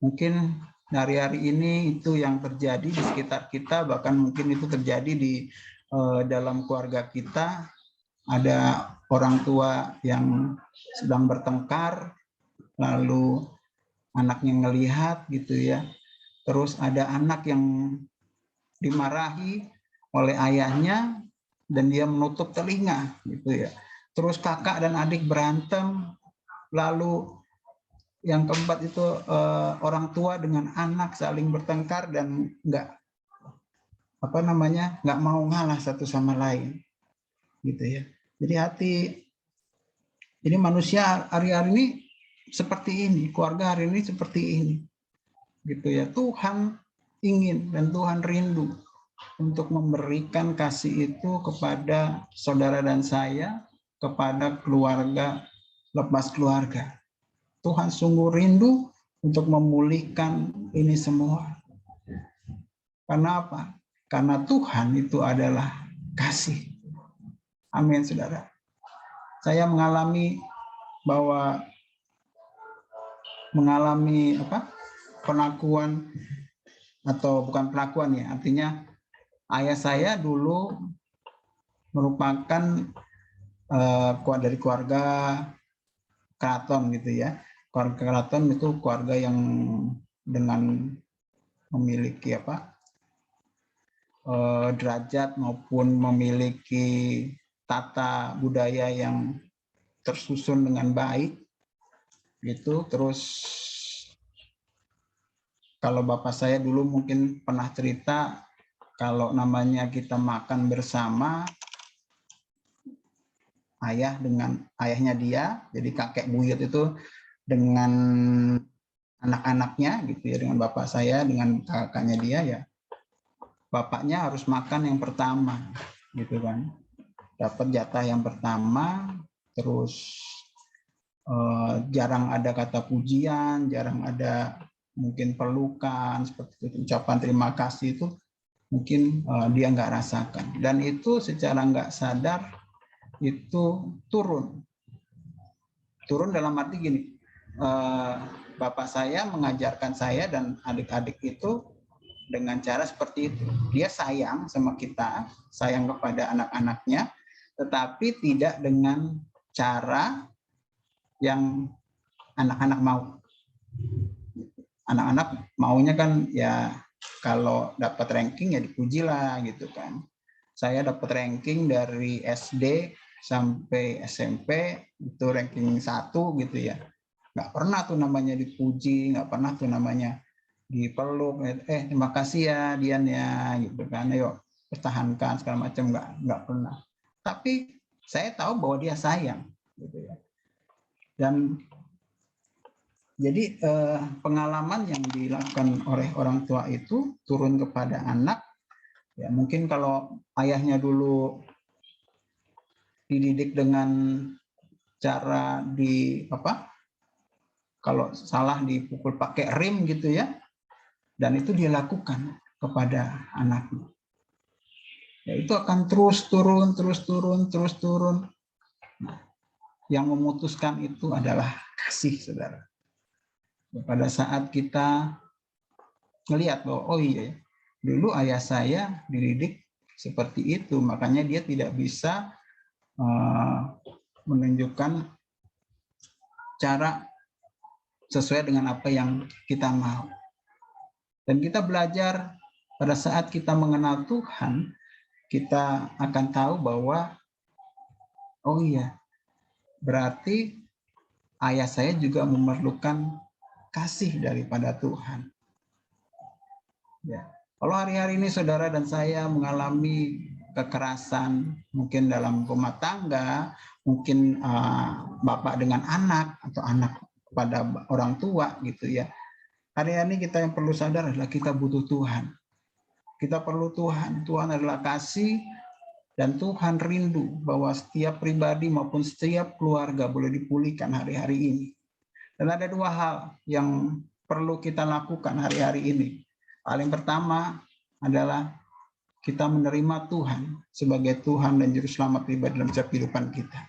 mungkin hari-hari ini itu yang terjadi di sekitar kita, bahkan mungkin itu terjadi di dalam keluarga kita. Ada orang tua yang sedang bertengkar, lalu anaknya ngelihat gitu ya. Terus ada anak yang dimarahi oleh ayahnya dan dia menutup telinga gitu ya. Terus kakak dan adik berantem, lalu yang keempat itu orang tua dengan anak saling bertengkar dan nggak mau ngalah satu sama lain gitu ya. Jadi ini manusia hari-hari ini seperti ini, keluarga hari ini seperti ini gitu ya. Tuhan ingin dan Tuhan rindu untuk memberikan kasih itu kepada saudara dan saya, kepada keluarga lepas keluarga. Tuhan sungguh rindu untuk memulihkan ini semua. Karena apa? Karena Tuhan itu adalah kasih. Amin, saudara. Saya mengalami pengakuan, atau bukan pengakuan ya, artinya ayah saya dulu merupakan dari keluarga keraton gitu ya. Keluarga keraton itu keluarga yang dengan memiliki derajat maupun memiliki tata budaya yang tersusun dengan baik gitu. Terus kalau bapak saya dulu mungkin pernah cerita, kalau namanya kita makan bersama, ayah dengan ayahnya dia, jadi kakek buyut itu dengan anak-anaknya gitu ya, dengan bapak saya dengan kakaknya dia ya, bapaknya harus makan yang pertama gitu kan, dapat jatah yang pertama. Terus jarang ada kata pujian, jarang ada mungkin pelukan seperti itu, ucapan terima kasih itu mungkin dia nggak rasakan, dan itu secara nggak sadar itu turun dalam arti gini, bapak saya mengajarkan saya dan adik-adik itu dengan cara seperti itu. Dia sayang sama kita, sayang kepada anak-anaknya, tetapi tidak dengan cara yang anak-anak mau. Anak-anak maunya kan ya kalau dapat ranking ya dipuji lah gitu kan. Saya dapat ranking dari SD sampai SMP itu ranking 1 gitu ya. Nggak pernah tuh namanya dipuji, nggak pernah tuh namanya dipeluk, terima kasih ya Dian ya gitu kan, ayo pertahankan segala macam, nggak pernah. Tapi saya tahu bahwa dia sayang gitu ya. Dan jadi pengalaman yang dilakukan oleh orang tua itu turun kepada anak ya. Mungkin kalau ayahnya dulu dididik dengan cara kalau salah dipukul pakai rem gitu ya, dan itu dia lakukan kepada anaknya. Ya, itu akan terus turun. Nah, yang memutuskan itu adalah kasih, saudara. Pada saat kita melihat bahwa oh iya, dulu ayah saya dididik seperti itu, makanya dia tidak bisa menunjukkan cara sesuai dengan apa yang kita mau. Dan kita belajar pada saat kita mengenal Tuhan, kita akan tahu bahwa oh iya, berarti ayah saya juga memerlukan kasih daripada Tuhan. Ya. Kalau hari-hari ini saudara dan saya mengalami kekerasan, mungkin dalam rumah tangga, mungkin bapak dengan anak atau anak kepada orang tua gitu ya. Hari-hari ini kita yang perlu sadar adalah kita butuh Tuhan. Kita perlu Tuhan. Tuhan adalah kasih, dan Tuhan rindu bahwa setiap pribadi maupun setiap keluarga boleh dipulihkan hari-hari ini. Dan ada dua hal yang perlu kita lakukan hari-hari ini. Paling pertama, adalah kita menerima Tuhan sebagai Tuhan dan Juru Selamat pribadi dalam setiap kehidupan kita.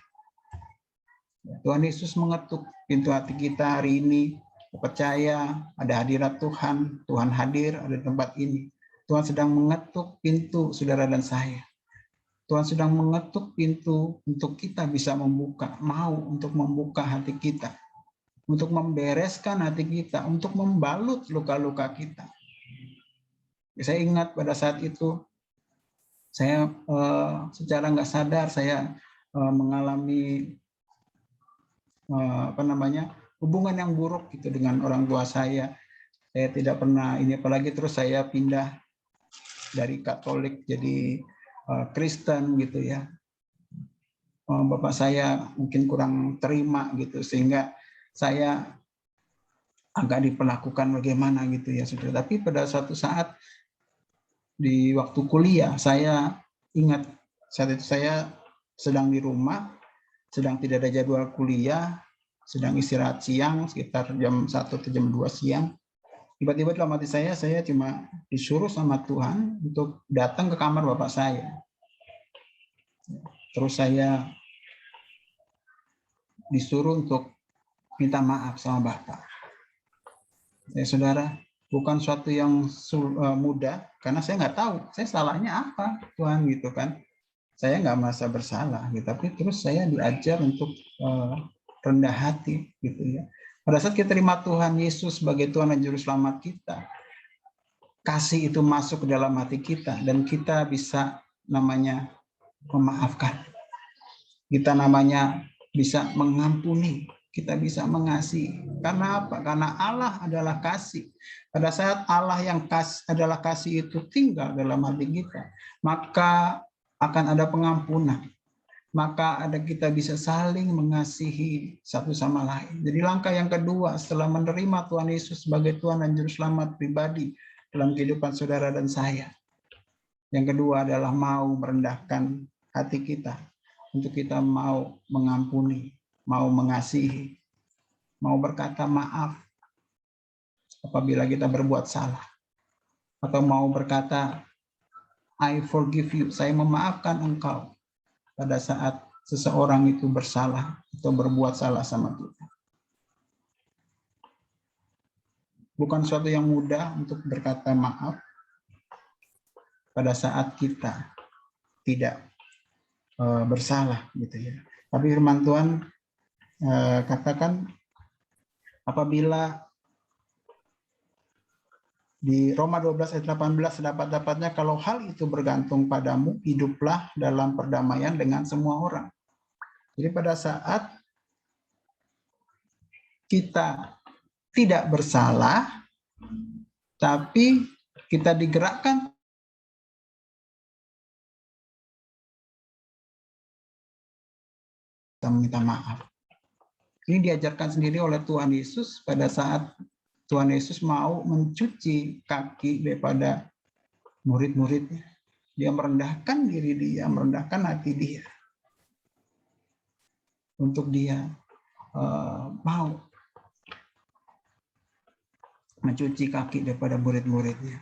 Tuhan Yesus mengetuk pintu hati kita hari ini. Percaya ada hadirat Tuhan, Tuhan hadir ada di tempat ini. Tuhan sedang mengetuk pintu saudara dan saya. Tuhan sedang mengetuk pintu untuk kita bisa membuka, untuk membuka hati kita, untuk membereskan hati kita, untuk membalut luka-luka kita. Saya ingat pada saat itu, saya secara nggak sadar saya mengalami hubungan yang buruk gitu dengan orang tua saya. Saya tidak pernah ini, apalagi terus saya pindah dari Katolik jadi Kristen gitu ya. Bapak saya mungkin kurang terima gitu, sehingga saya agak diperlakukan bagaimana gitu ya saudara. Tapi pada suatu saat di waktu kuliah, saya ingat saat itu saya sedang di rumah, sedang tidak ada jadwal kuliah, sedang istirahat siang sekitar jam 1 atau jam 2 siang. Tiba-tiba dalam hati saya cuma disuruh sama Tuhan untuk datang ke kamar bapak saya. Terus saya disuruh untuk minta maaf sama bapak. Saudara, bukan suatu yang mudah, karena saya nggak tahu saya salahnya apa Tuhan gitu kan. Saya nggak merasa bersalah, gitu. Tapi terus saya diajar untuk rendah hati gitu ya. Pada saat kita terima Tuhan Yesus sebagai Tuhan dan Juru Selamat kita, kasih itu masuk ke dalam hati kita dan kita bisa namanya memaafkan. Kita namanya bisa mengampuni, kita bisa mengasihi. Karena apa? Karena Allah adalah kasih. Pada saat Allah yang adalah kasih itu tinggal dalam hati kita, maka akan ada pengampunan. Maka kita bisa saling mengasihi satu sama lain. Jadi langkah yang kedua setelah menerima Tuhan Yesus sebagai Tuhan dan Juru Selamat pribadi dalam kehidupan saudara dan saya. Yang kedua adalah mau merendahkan hati kita. Untuk kita mau mengampuni, mau mengasihi, mau berkata maaf apabila kita berbuat salah. Atau mau berkata, I forgive you, saya memaafkan engkau. Pada saat seseorang itu bersalah atau berbuat salah sama kita. Bukan suatu yang mudah untuk berkata maaf pada saat kita tidak bersalah gitu ya. Tapi firman Tuhan katakan apabila di Roma 12 ayat 18 dapat-dapatnya kalau hal itu bergantung padamu, hiduplah dalam perdamaian dengan semua orang. Jadi pada saat kita tidak bersalah, tapi kita digerakkan kita minta maaf. Ini diajarkan sendiri oleh Tuhan Yesus pada saat Tuhan Yesus mau mencuci kaki daripada murid-muridnya. Dia merendahkan diri dia, merendahkan hati dia. Untuk dia mau mencuci kaki daripada murid-muridnya.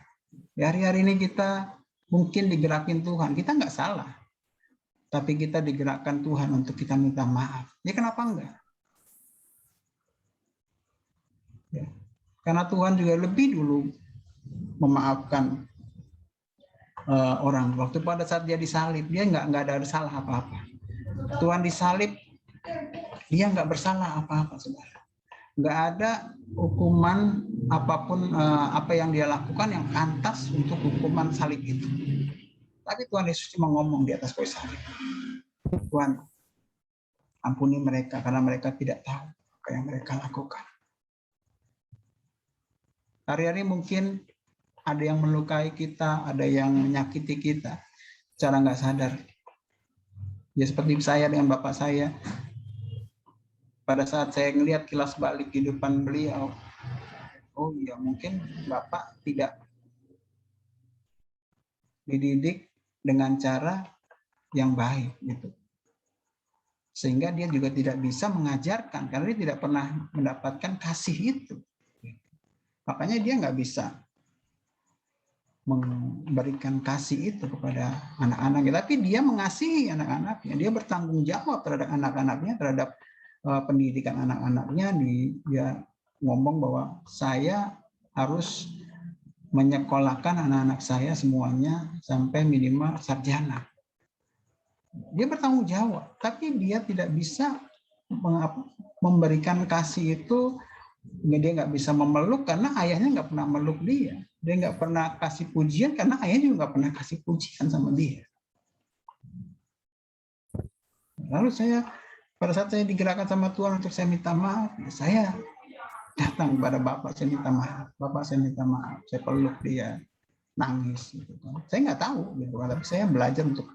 Hari-hari ini kita mungkin digerakin Tuhan. Kita nggak salah. Tapi kita digerakkan Tuhan untuk kita minta maaf. Ya kenapa enggak? Ya. Karena Tuhan juga lebih dulu memaafkan orang. Waktu pada saat dia disalib, dia nggak ada salah apa-apa. Tuhan disalib, dia nggak bersalah apa-apa, saudara. Nggak ada hukuman apapun apa yang dia lakukan yang pantas untuk hukuman salib itu. Tapi Tuhan Yesus cuma ngomong di atas kayu salib. Tuhan, ampuni mereka karena mereka tidak tahu apa yang mereka lakukan. Hari-hari mungkin ada yang melukai kita, ada yang menyakiti kita secara nggak sadar. Ya seperti saya dengan bapak saya. Pada saat saya melihat kilas balik kehidupan beliau, oh iya mungkin bapak tidak dididik dengan cara yang baik gitu. Sehingga dia juga tidak bisa mengajarkan karena dia tidak pernah mendapatkan kasih itu. Makanya dia nggak bisa memberikan kasih itu kepada anak-anaknya, tapi dia mengasihi anak-anaknya, dia bertanggung jawab terhadap anak-anaknya, terhadap pendidikan anak-anaknya. Dia ngomong bahwa saya harus menyekolahkan anak-anak saya semuanya sampai minimal sarjana. Dia bertanggung jawab, tapi dia tidak bisa memberikan kasih itu. Dia nggak bisa memeluk karena ayahnya nggak pernah meluk dia. Dia nggak pernah kasih pujian karena ayahnya juga nggak pernah kasih pujian sama dia. Lalu pada saat saya digerakkan sama Tuhan untuk saya minta maaf, saya datang kepada Bapak, saya minta maaf. Bapak, saya minta maaf. Saya peluk dia, nangis. Gitu kan. Saya nggak tahu, gitu kan. Tapi saya belajar untuk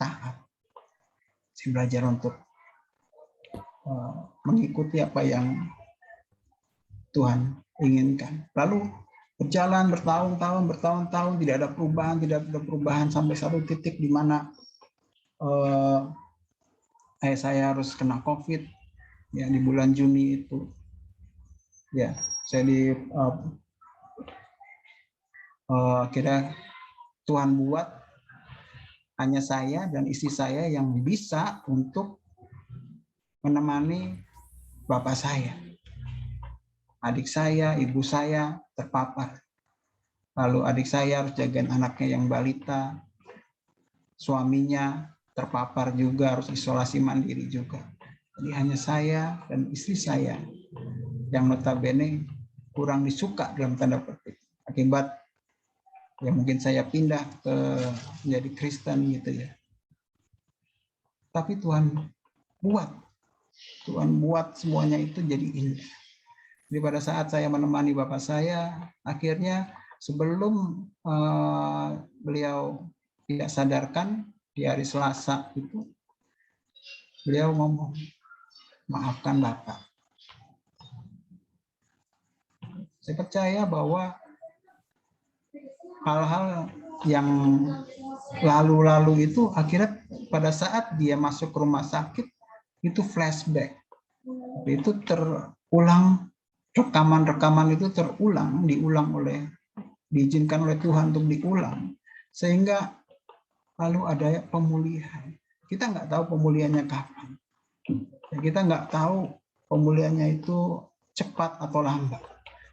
taat. Saya belajar untuk mengikuti apa yang Tuhan inginkan. Lalu berjalan bertahun-tahun tidak ada perubahan sampai satu titik di mana ayah saya harus kena COVID ya di bulan Juni itu. Ya, saya akhirnya Tuhan buat hanya saya dan istri saya yang bisa untuk menemani bapak saya. Adik saya, ibu saya terpapar. Lalu adik saya harus jagain anaknya yang balita. Suaminya terpapar juga, harus isolasi mandiri juga. Jadi hanya saya dan istri saya yang notabene kurang disuka dalam tanda petik. Akibat ya mungkin saya pindah ke menjadi Kristen gitu ya. Tapi Tuhan buat semuanya itu jadi indah. Jadi pada saat saya menemani bapak saya, akhirnya sebelum beliau tidak sadarkan di hari Selasa itu, beliau ngomong, maafkan Bapak. Saya percaya bahwa hal-hal yang lalu-lalu itu akhirnya pada saat dia masuk ke rumah sakit, itu flashback. Itu terulang. Rekaman-rekaman itu diizinkan oleh Tuhan untuk diulang, sehingga lalu ada pemulihan. Kita nggak tahu pemulihannya kapan. Kita nggak tahu pemulihannya itu cepat atau lambat.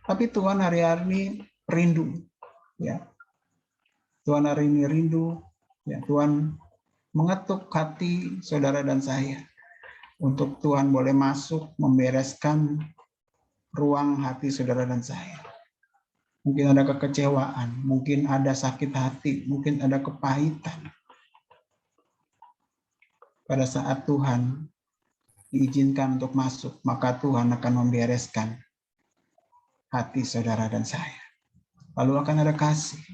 Tapi Tuhan hari-hari ini rindu, ya. Tuhan hari ini rindu, ya. Tuhan mengetuk hati saudara dan saya untuk Tuhan boleh masuk membereskan ruang hati saudara dan saya. Mungkin ada kekecewaan, mungkin ada sakit hati, mungkin ada kepahitan. Pada saat Tuhan diizinkan untuk masuk, maka Tuhan akan membereskan hati saudara dan saya. Lalu akan ada kasih,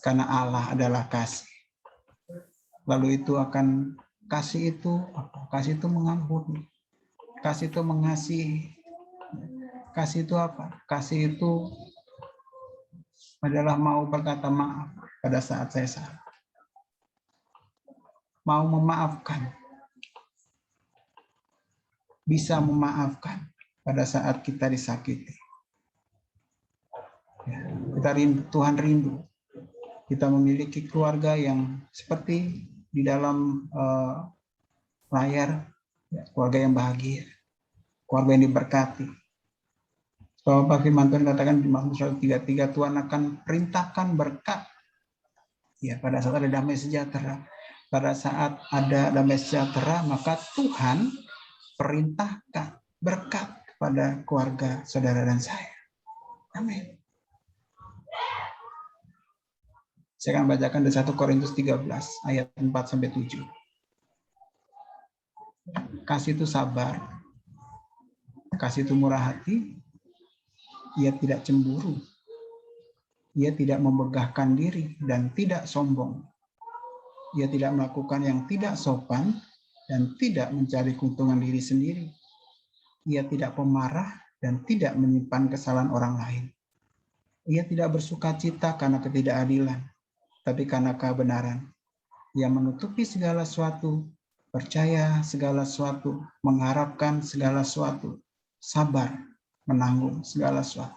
karena Allah adalah kasih. Lalu itu akan kasih itu mengampuni, kasih itu mengasihi. Kasih itu apa? Kasih itu adalah mau berkata maaf pada saat saya salah. Mau memaafkan. Bisa memaafkan pada saat kita disakiti. Ya, Tuhan rindu. Kita memiliki keluarga yang seperti di dalam layar, ya, keluarga yang bahagia, keluarga yang diberkati. Bapak firman Tuhan katakan di Mazmur 133, Tuhan akan perintahkan berkat. Ya, pada saat ada damai sejahtera. Pada saat ada damai sejahtera, maka Tuhan perintahkan berkat kepada keluarga saudara dan saya. Amin. Saya akan bacakan dari 1 Korintus 13 ayat 4-7. Kasih itu sabar. Kasih itu murah hati. Ia tidak cemburu, ia tidak membegahkan diri dan tidak sombong. Ia tidak melakukan yang tidak sopan dan tidak mencari keuntungan diri sendiri. Ia tidak pemarah dan tidak menyimpan kesalahan orang lain. Ia tidak bersukacita karena ketidakadilan, tapi karena kebenaran. Ia menutupi segala sesuatu, percaya segala sesuatu, mengharapkan segala sesuatu, sabar, menanggung segala sesuatu.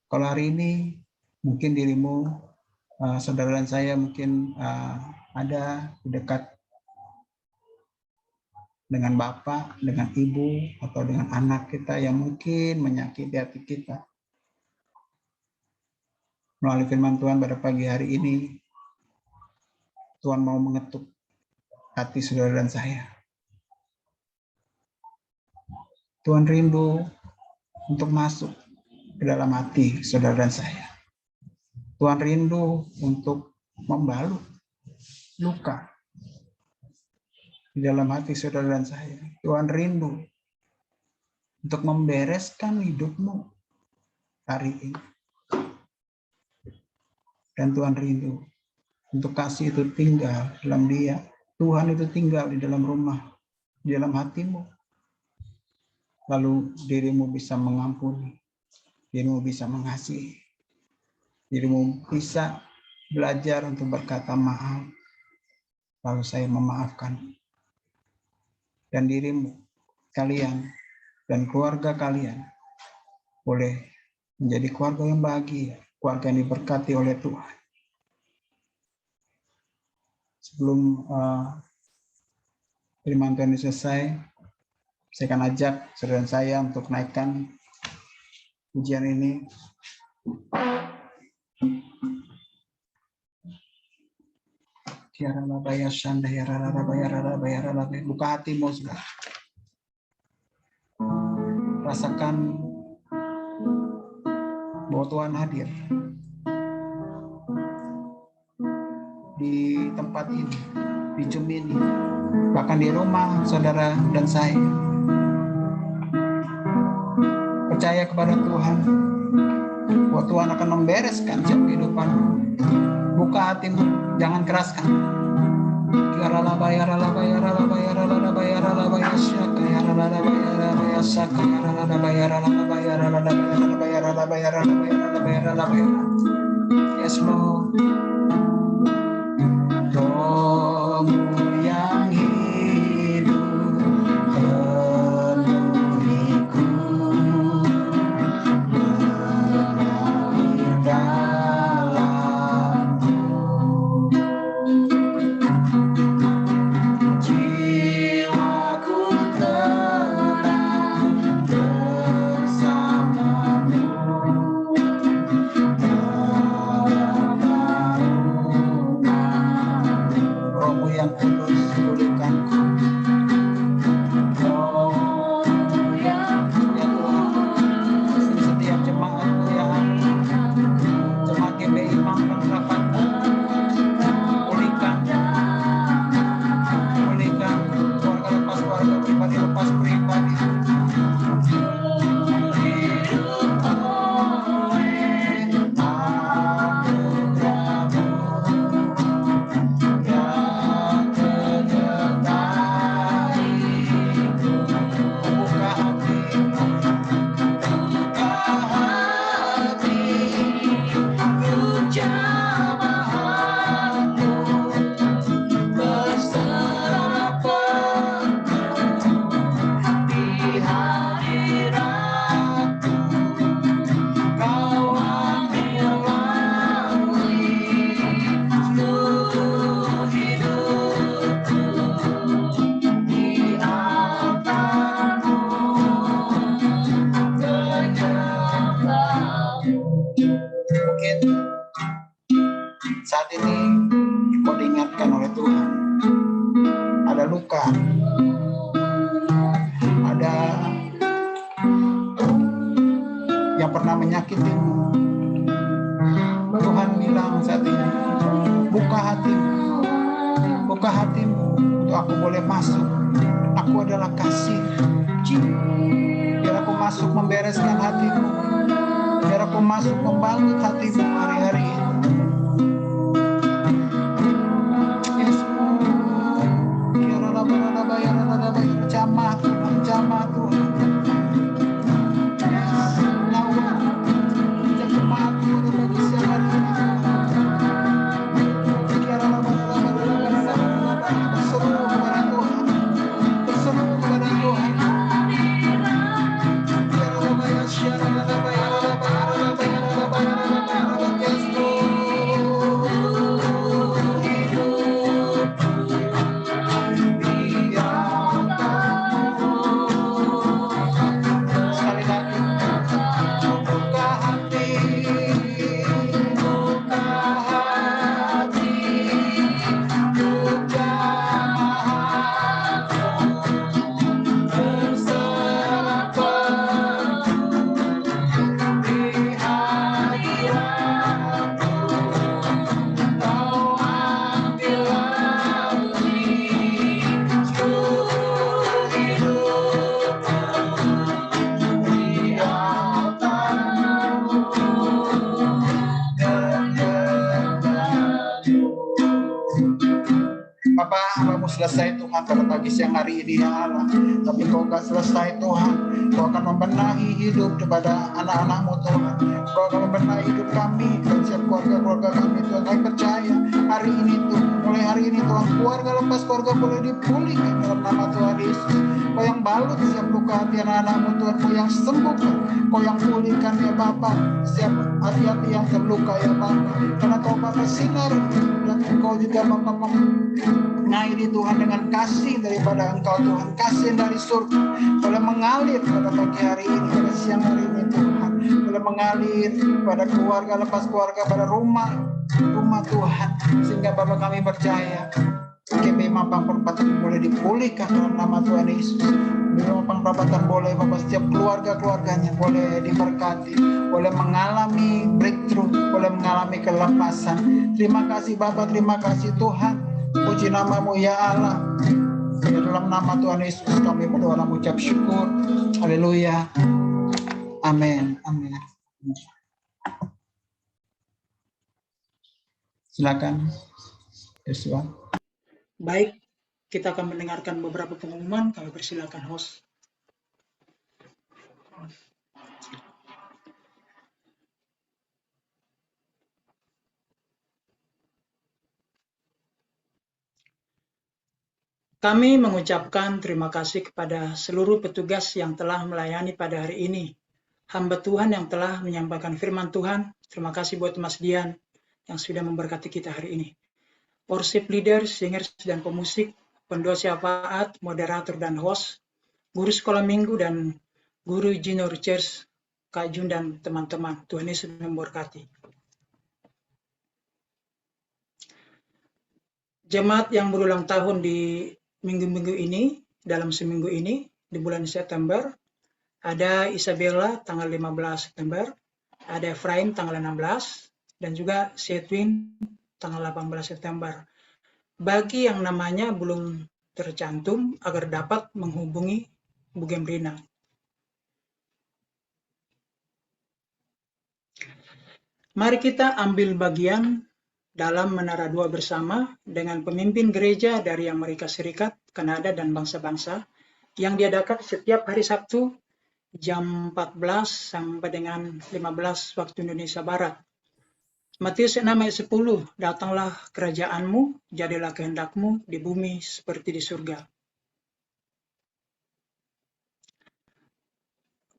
Kalau hari ini Mungkin dirimu, saudara dan saya mungkin ada di dekat dengan bapak, dengan ibu, atau dengan anak kita yang mungkin menyakiti hati kita. Melalui firman Tuhan pada pagi hari ini, Tuhan mau mengetuk hati saudara dan saya. Tuhan rindu untuk masuk ke dalam hati saudara dan saya. Tuhan rindu untuk membalut luka di dalam hati saudara dan saya. Tuhan rindu untuk membereskan hidupmu hari ini. Dan Tuhan rindu untuk kasih itu tinggal dalam Dia. Tuhan itu tinggal di dalam rumah, di dalam hatimu. Lalu dirimu bisa mengampuni, dirimu bisa mengasihi, dirimu bisa belajar untuk berkata maaf. Lalu saya memaafkan. Dan dirimu, kalian, dan keluarga kalian boleh menjadi keluarga yang bahagia, keluarga yang diberkati oleh Tuhan. Sebelum firman Tuhan selesai, saya akan ajak saudara saya untuk naikkan pujian ini. Buka hatimu, saudara. Rasakan bahwa Tuhan hadir di tempat ini, di Zoom ini, bahkan di rumah saudara dan saya. Percaya kepada Tuhan bahwa Tuhan akan membereskan setiap kehidupanmu. Buka hatimu, jangan keraskan. Yes, Lord. Rohmu yang hidup penuhiku, mengalir dalamku. Jiwaku tenang bersamamu. Rohmu yang kudus pulihkanku. Rohmu yang kudus, setiap jemaatku yang jemaat GBI Mampang rapatku, pulihkan keluarga lepas keluarga, pribadi lepas pribadi. Saat ini kau diingatkan oleh Tuhan, ada luka, ada yang pernah menyakitimu. Tuhan bilang saat ini, buka hatimu untuk aku boleh masuk. Aku adalah kasih. Biar aku masuk membereskan hatimu, biar aku masuk membalut hatimu hari-hari ini. Jamah Tuhan. Berseru kepada Tuhan. Bapa, Hamba-Mu selesai Tuhan pada pagi siang hari ini ya Allah. Tapi Kau gak selesai Tuhan. Kau akan membenahi hidup kepada anak-anak-Mu Tuhan. Kau akan membenahi hidup kami dan setiap keluarga-keluarga kami Tuhan. Kami percaya hari ini Tuhan, mulai hari ini Tuhan, keluarga lepas keluarga boleh dipulihkan dalam nama Tuhan Yesus. Kau yang balut setiap luka hati anak-anak-Mu Tuhan. Kau yang sembuhkan, Kau yang pulihkan ya Bapa setiap hati-hati yang terluka ya Bapa. Karena Kau Bapa sinar dan Engkau juga Bapa mengairi Tuhan dengan kasih daripada Engkau Tuhan, kasih dari surga boleh mengalir pada pagi hari ini, pada siang hari ini Tuhan, boleh mengalir pada keluarga lepas keluarga, pada rumah Tuhan, sehingga Bapa kami percaya KP Mampang Perapatan boleh dipulihkan dalam nama Tuhan Yesus. Mampang Perapatan boleh Bapak setiap keluarga-keluarganya boleh diberkati, boleh mengalami breakthrough, boleh mengalami kelepasan. Terima kasih Bapak, terima kasih Tuhan. Puji nama-Mu ya Allah. Di dalam nama Tuhan Yesus kami berdoa dan mengucap syukur. Haleluya. Amin. Amin. Silakan Yosua. Baik, kita akan mendengarkan beberapa pengumuman. Kami persilakan host. Kami mengucapkan terima kasih kepada seluruh petugas yang telah melayani pada hari ini. Hamba Tuhan yang telah menyampaikan firman Tuhan, terima kasih buat Mas Dian yang sudah memberkati kita hari ini. Worship leader, singers, dan pemusik, pendoa syafaat, moderator, dan host, guru sekolah minggu, dan guru junior church, Kak Jun, dan teman-teman. Tuhan Yesus memberkati. Jemaat yang berulang tahun di minggu-minggu ini, dalam seminggu ini, di bulan September, ada Isabella tanggal 15 September, ada Efraim tanggal 16, dan juga Setwin tanggal 18 September. Bagi yang namanya belum tercantum, agar dapat menghubungi Bu Gemrina. Mari kita ambil bagian dalam Menara Dua bersama dengan pemimpin gereja dari Amerika Serikat, Kanada, dan bangsa-bangsa yang diadakan setiap hari Sabtu jam 14 sampai dengan 15 waktu Indonesia Barat. Matius 6 ayat 10, datanglah kerajaanmu, jadilah kehendakmu di bumi seperti di surga.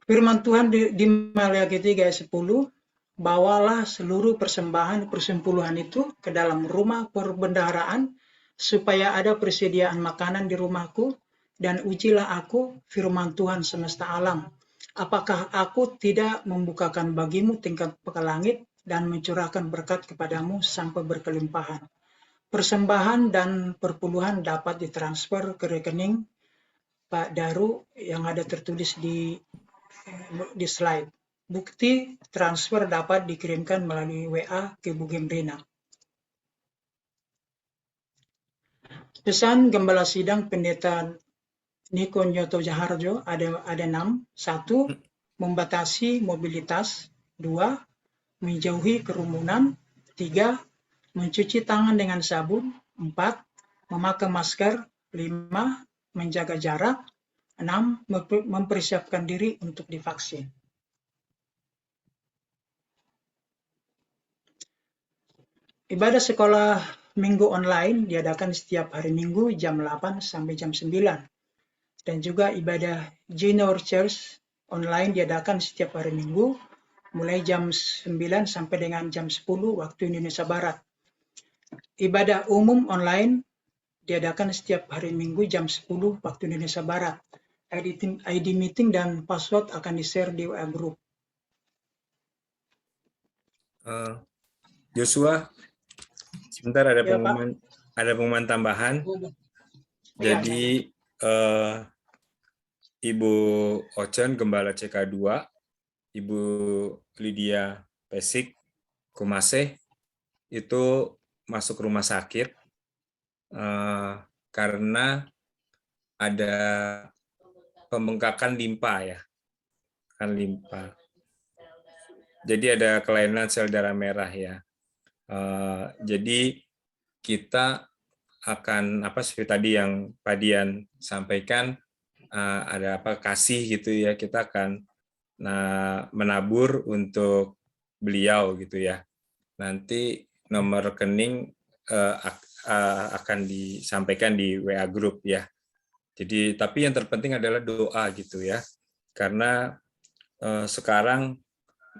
Firman Tuhan di Maliaki 3 ayat 10, bawalah seluruh persembahan persepuluhan itu ke dalam rumah perbendaharaan, supaya ada persediaan makanan di rumahku, dan ujilah aku, firman Tuhan semesta alam. Apakah aku tidak membukakan bagimu tingkat ke langit, dan mencurahkan berkat kepadamu sampai berkelimpahan. Persembahan dan perpuluhan dapat ditransfer ke rekening Pak Daru yang ada tertulis di slide. Bukti transfer dapat dikirimkan melalui WA ke Bu Gemrina. Pesan Gembala Sidang Pendeta Niko Nyoto Jaharjo ada 6. 1. Membatasi mobilitas. 2. Menjauhi kerumunan. 3. Mencuci tangan dengan sabun. 4. Memakai masker. 5. Menjaga jarak. 6. Mempersiapkan diri untuk divaksin. Ibadah sekolah minggu online diadakan setiap hari Minggu jam 8 sampai jam 9. Dan juga ibadah Junior Church online diadakan setiap hari Minggu mulai jam 9 sampai dengan jam 10 waktu Indonesia Barat. Ibadah umum online diadakan setiap hari Minggu jam 10 waktu Indonesia Barat. ID meeting dan password akan di-share di WA group. Joshua, sebentar ada Ya, pengumuman tambahan. Jadi Ibu Ocen Gembala CK2, Ibu Lydia Pesik Kumase itu masuk rumah sakit karena ada pembengkakan limpa ya, kan limpa. Jadi ada kelainan sel darah merah ya. Jadi kita akan seperti tadi yang Pak Dian sampaikan, ada kasih gitu ya, kita akan menabur untuk beliau gitu ya. Nanti nomor rekening akan disampaikan di WA group ya. Jadi tapi yang terpenting adalah doa gitu ya. Karena sekarang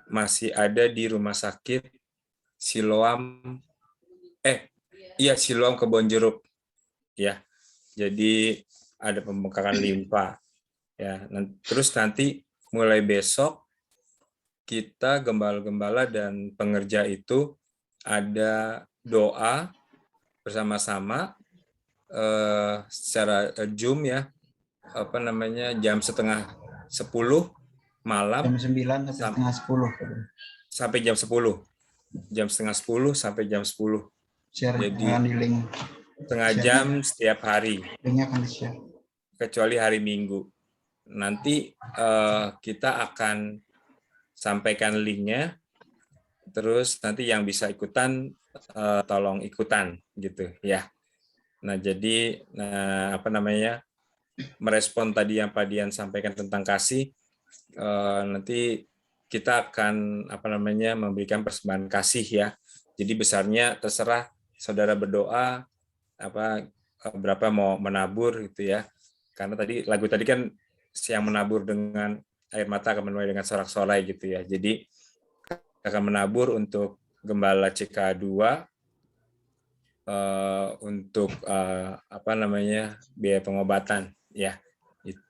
masih ada di rumah sakit Siloam Siloam Kebonjeruk ya. Jadi ada pembengkakan limpa ya. Terus nanti mulai besok kita gembala-gembala dan pengerja itu ada doa bersama-sama secara Zoom ya, jam 9:30 malam, jam 9 sampai setengah 10 sampai jam 10, jam 9:30 sampai jam 10. Jadi di link setengah jam setiap hari, linknya akan di-share kecuali hari Minggu. Nanti kita akan sampaikan linknya, terus nanti yang bisa ikutan tolong ikutan gitu ya. Nah jadi merespon tadi yang Pak Dian sampaikan tentang kasih, nanti kita akan memberikan persembahan kasih ya. Jadi besarnya terserah saudara berdoa berapa mau menabur gitu ya. Karena tadi lagu tadi kan yang menabur dengan air mata akan menuai dengan sorak-sorai gitu ya. Jadi akan menabur untuk Gembala CK2 untuk biaya pengobatan ya.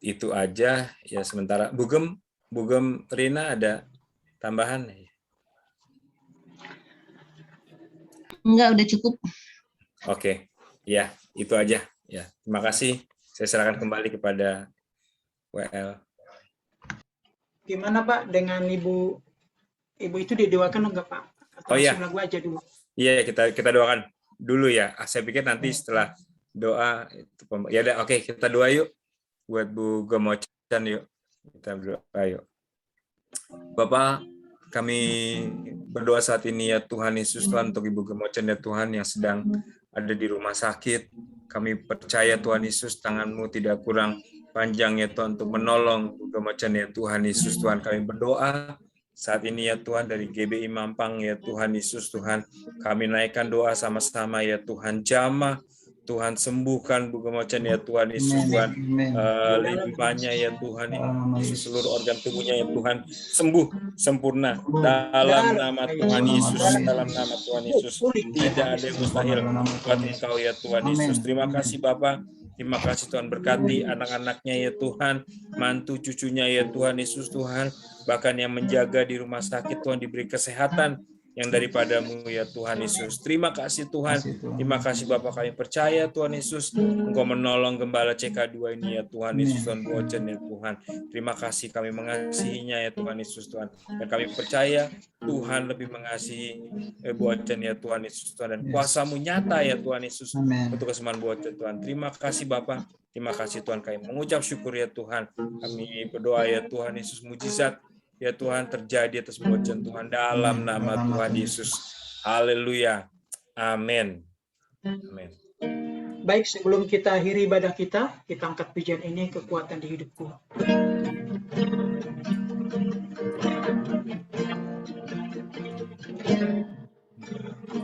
Itu aja ya sementara. Bugem Rina ada tambahan? Enggak, udah cukup. Oke. Ya, itu aja ya. Terima kasih. Saya serahkan kembali kepada WL. Gimana Pak dengan ibu itu didoakan enggak Pak? Atau lagu aja dulu? Iya, kita doakan dulu ya. Saya pikir nanti setelah doa itu ya udah, oke, kita doa yuk buat Bu Gemochan yuk. Kita berdoa yuk. Bapak, kami berdoa saat ini ya Tuhan Yesus, Tuhan, untuk Ibu Gemochan ya Tuhan yang sedang ada di rumah sakit. Kami percaya Tuhan Yesus, tangan-Mu tidak kurang panjang ya Tuhan untuk menolong Ibu Gemochan ya Tuhan Yesus, Tuhan. Kami berdoa saat ini ya Tuhan dari GBI Mampang ya Tuhan Yesus, Tuhan. Kami naikkan doa sama-sama ya Tuhan. Jamah Tuhan, sembuhkan Bu Gemochan ya Tuhan Yesus, Tuhan. Limpahnya ya Tuhan Yesus, seluruh organ tubuhnya ya Tuhan sembuh sempurna dalam nama Tuhan Yesus, dalam nama Tuhan Yesus. Tidak ada yang mustahil buat Engkau ya Tuhan Yesus. Terima kasih Bapa. Terima kasih Tuhan, berkati anak-anaknya ya Tuhan, mantu cucunya ya Tuhan Yesus, Tuhan. Bahkan yang menjaga di rumah sakit Tuhan, diberi kesehatan yang daripada-Mu ya Tuhan Yesus. Terima kasih Tuhan. Terima kasih Bapak, kami percaya Tuhan Yesus Engkau menolong Gembala CK2 ini ya Tuhan Yesus, Tuhan Bochen ya Tuhan. Terima kasih, kami mengasihinya ya Tuhan Yesus, Tuhan. Dan kami percaya Tuhan lebih mengasihi Bochen ya Tuhan Yesus, Tuhan. Dan kuasa-Mu nyata ya Tuhan Yesus untuk kesembuhan Bochen Tuhan. Terima kasih Bapak. Terima kasih Tuhan, kami mengucap syukur ya Tuhan. Kami berdoa ya Tuhan Yesus, mujizat ya Tuhan terjadi atas Bochen Tuhan dalam nama Tuhan Yesus. Haleluya. Amin. Amin. Baik, sebelum kita akhiri ibadah kita angkat pujian ini, kekuatan di hidupku.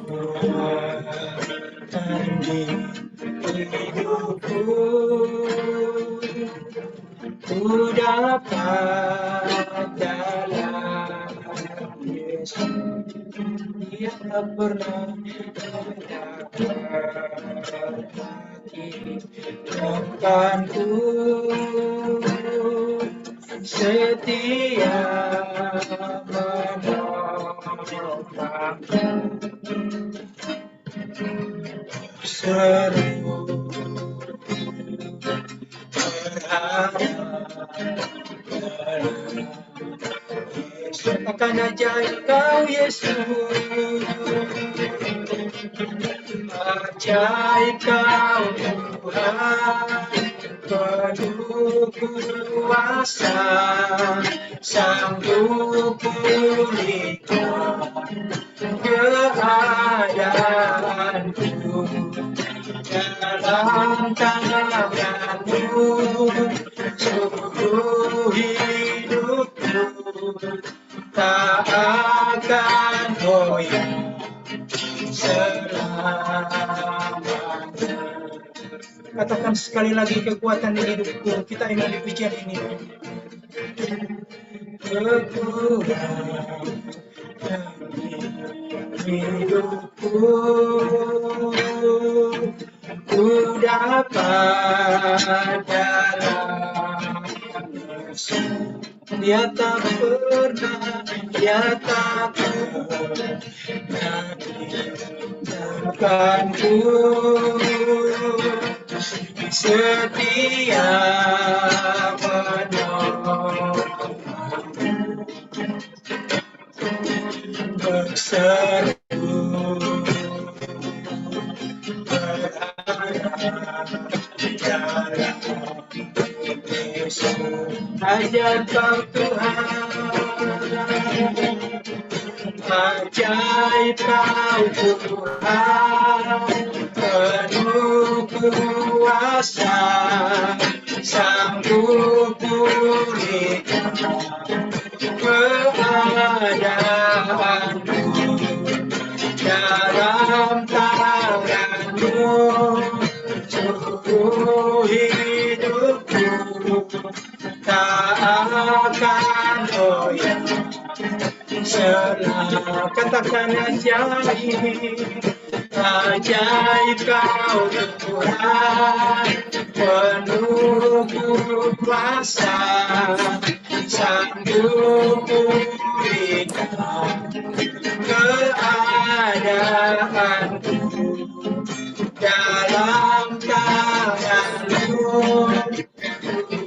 Kekuatan di hidupku, ku dapat dalam Yesus. Dia tak pernah mendapati rekanku, setia menopangku, seru berharap Yesus akan ajaib Kau Yesus, ajaib Kau Tuhan, penuh kuasa, sanggup pulihkan keadaanku, dalam tangan-Mu, seluruh hidupku tak akan goyah selamanya. Katakan sekali lagi, kekuatan di hidupku. Kita ingat di pujian ini. Kekuatan di hidupku, ku dapat dalam Yesus. Dia tak pernah, Dia tak pernah tinggalkanku. Setia menolongku, berseru berharap dalam Yesus. Ajar Kau Tuhan, ajaib Kau Tuhan, penuh kuasa, sanggup pulihkan keadaanku. Dalam tangan-Mu, seluruh hidupku tak akan goyah selama. Katakan ajaib, ajaib Kau Tuhan, penuh kuasa, sanggup pulihkan keadaanku. Dalam tangan-Mu,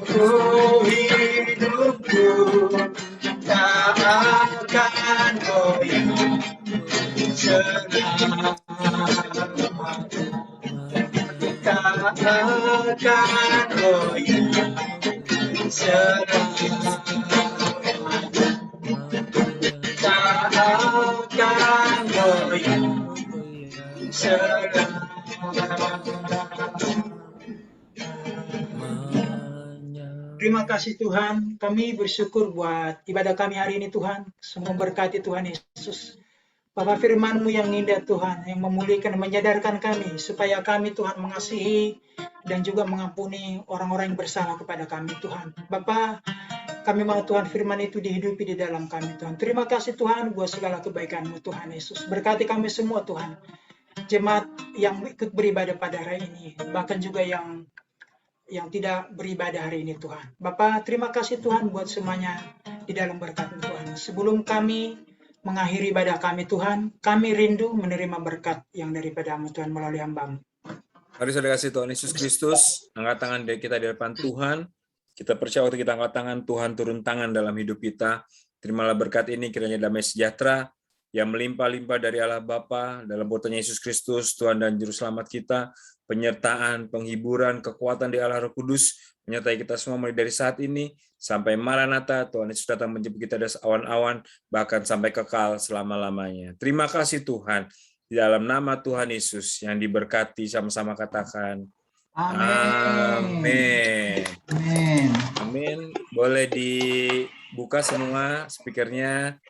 seluruh hidupku tak akan goyah selama. Tak akan goyah selama. Tak akan goyah selama. Terima kasih Tuhan, kami bersyukur buat ibadah kami hari ini Tuhan. Semua berkati Tuhan Yesus. Bapak firman-Mu yang indah Tuhan, yang memulihkan, menyadarkan kami, supaya kami Tuhan mengasihi dan juga mengampuni orang-orang yang bersalah kepada kami Tuhan. Bapak, kami mau Tuhan firman itu dihidupi di dalam kami Tuhan. Terima kasih Tuhan buat segala kebaikan-Mu Tuhan Yesus. Berkati kami semua Tuhan. Jemaat yang ikut beribadah pada hari ini, bahkan juga yang tidak beribadah hari ini Tuhan. Bapak, terima kasih Tuhan buat semuanya di dalam berkat Tuhan. Sebelum kami mengakhiri ibadah kami Tuhan, kami rindu menerima berkat yang daripada-Mu Tuhan melalui hamba-Mu. Mari saudara kasih Tuhan Yesus Kristus, angkat tangan kita di depan Tuhan. Kita percaya waktu kita angkat tangan, Tuhan turun tangan dalam hidup kita. Terimalah berkat ini, kiranya damai sejahtera yang melimpah-limpah dari Allah Bapa dalam putranya Yesus Kristus, Tuhan dan Juru Selamat kita, penyertaan, penghiburan, kekuatan di Allah Roh Kudus, menyertai kita semua mulai dari saat ini, sampai Maranatha, Tuhan Yesus datang menjemput kita dari awan-awan, bahkan sampai kekal selama-lamanya. Terima kasih Tuhan, di dalam nama Tuhan Yesus yang diberkati, sama-sama katakan, Amin. Amin. Amin. Boleh dibuka semua speakernya.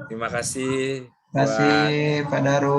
Terima kasih. Terima kasih Pak Daru.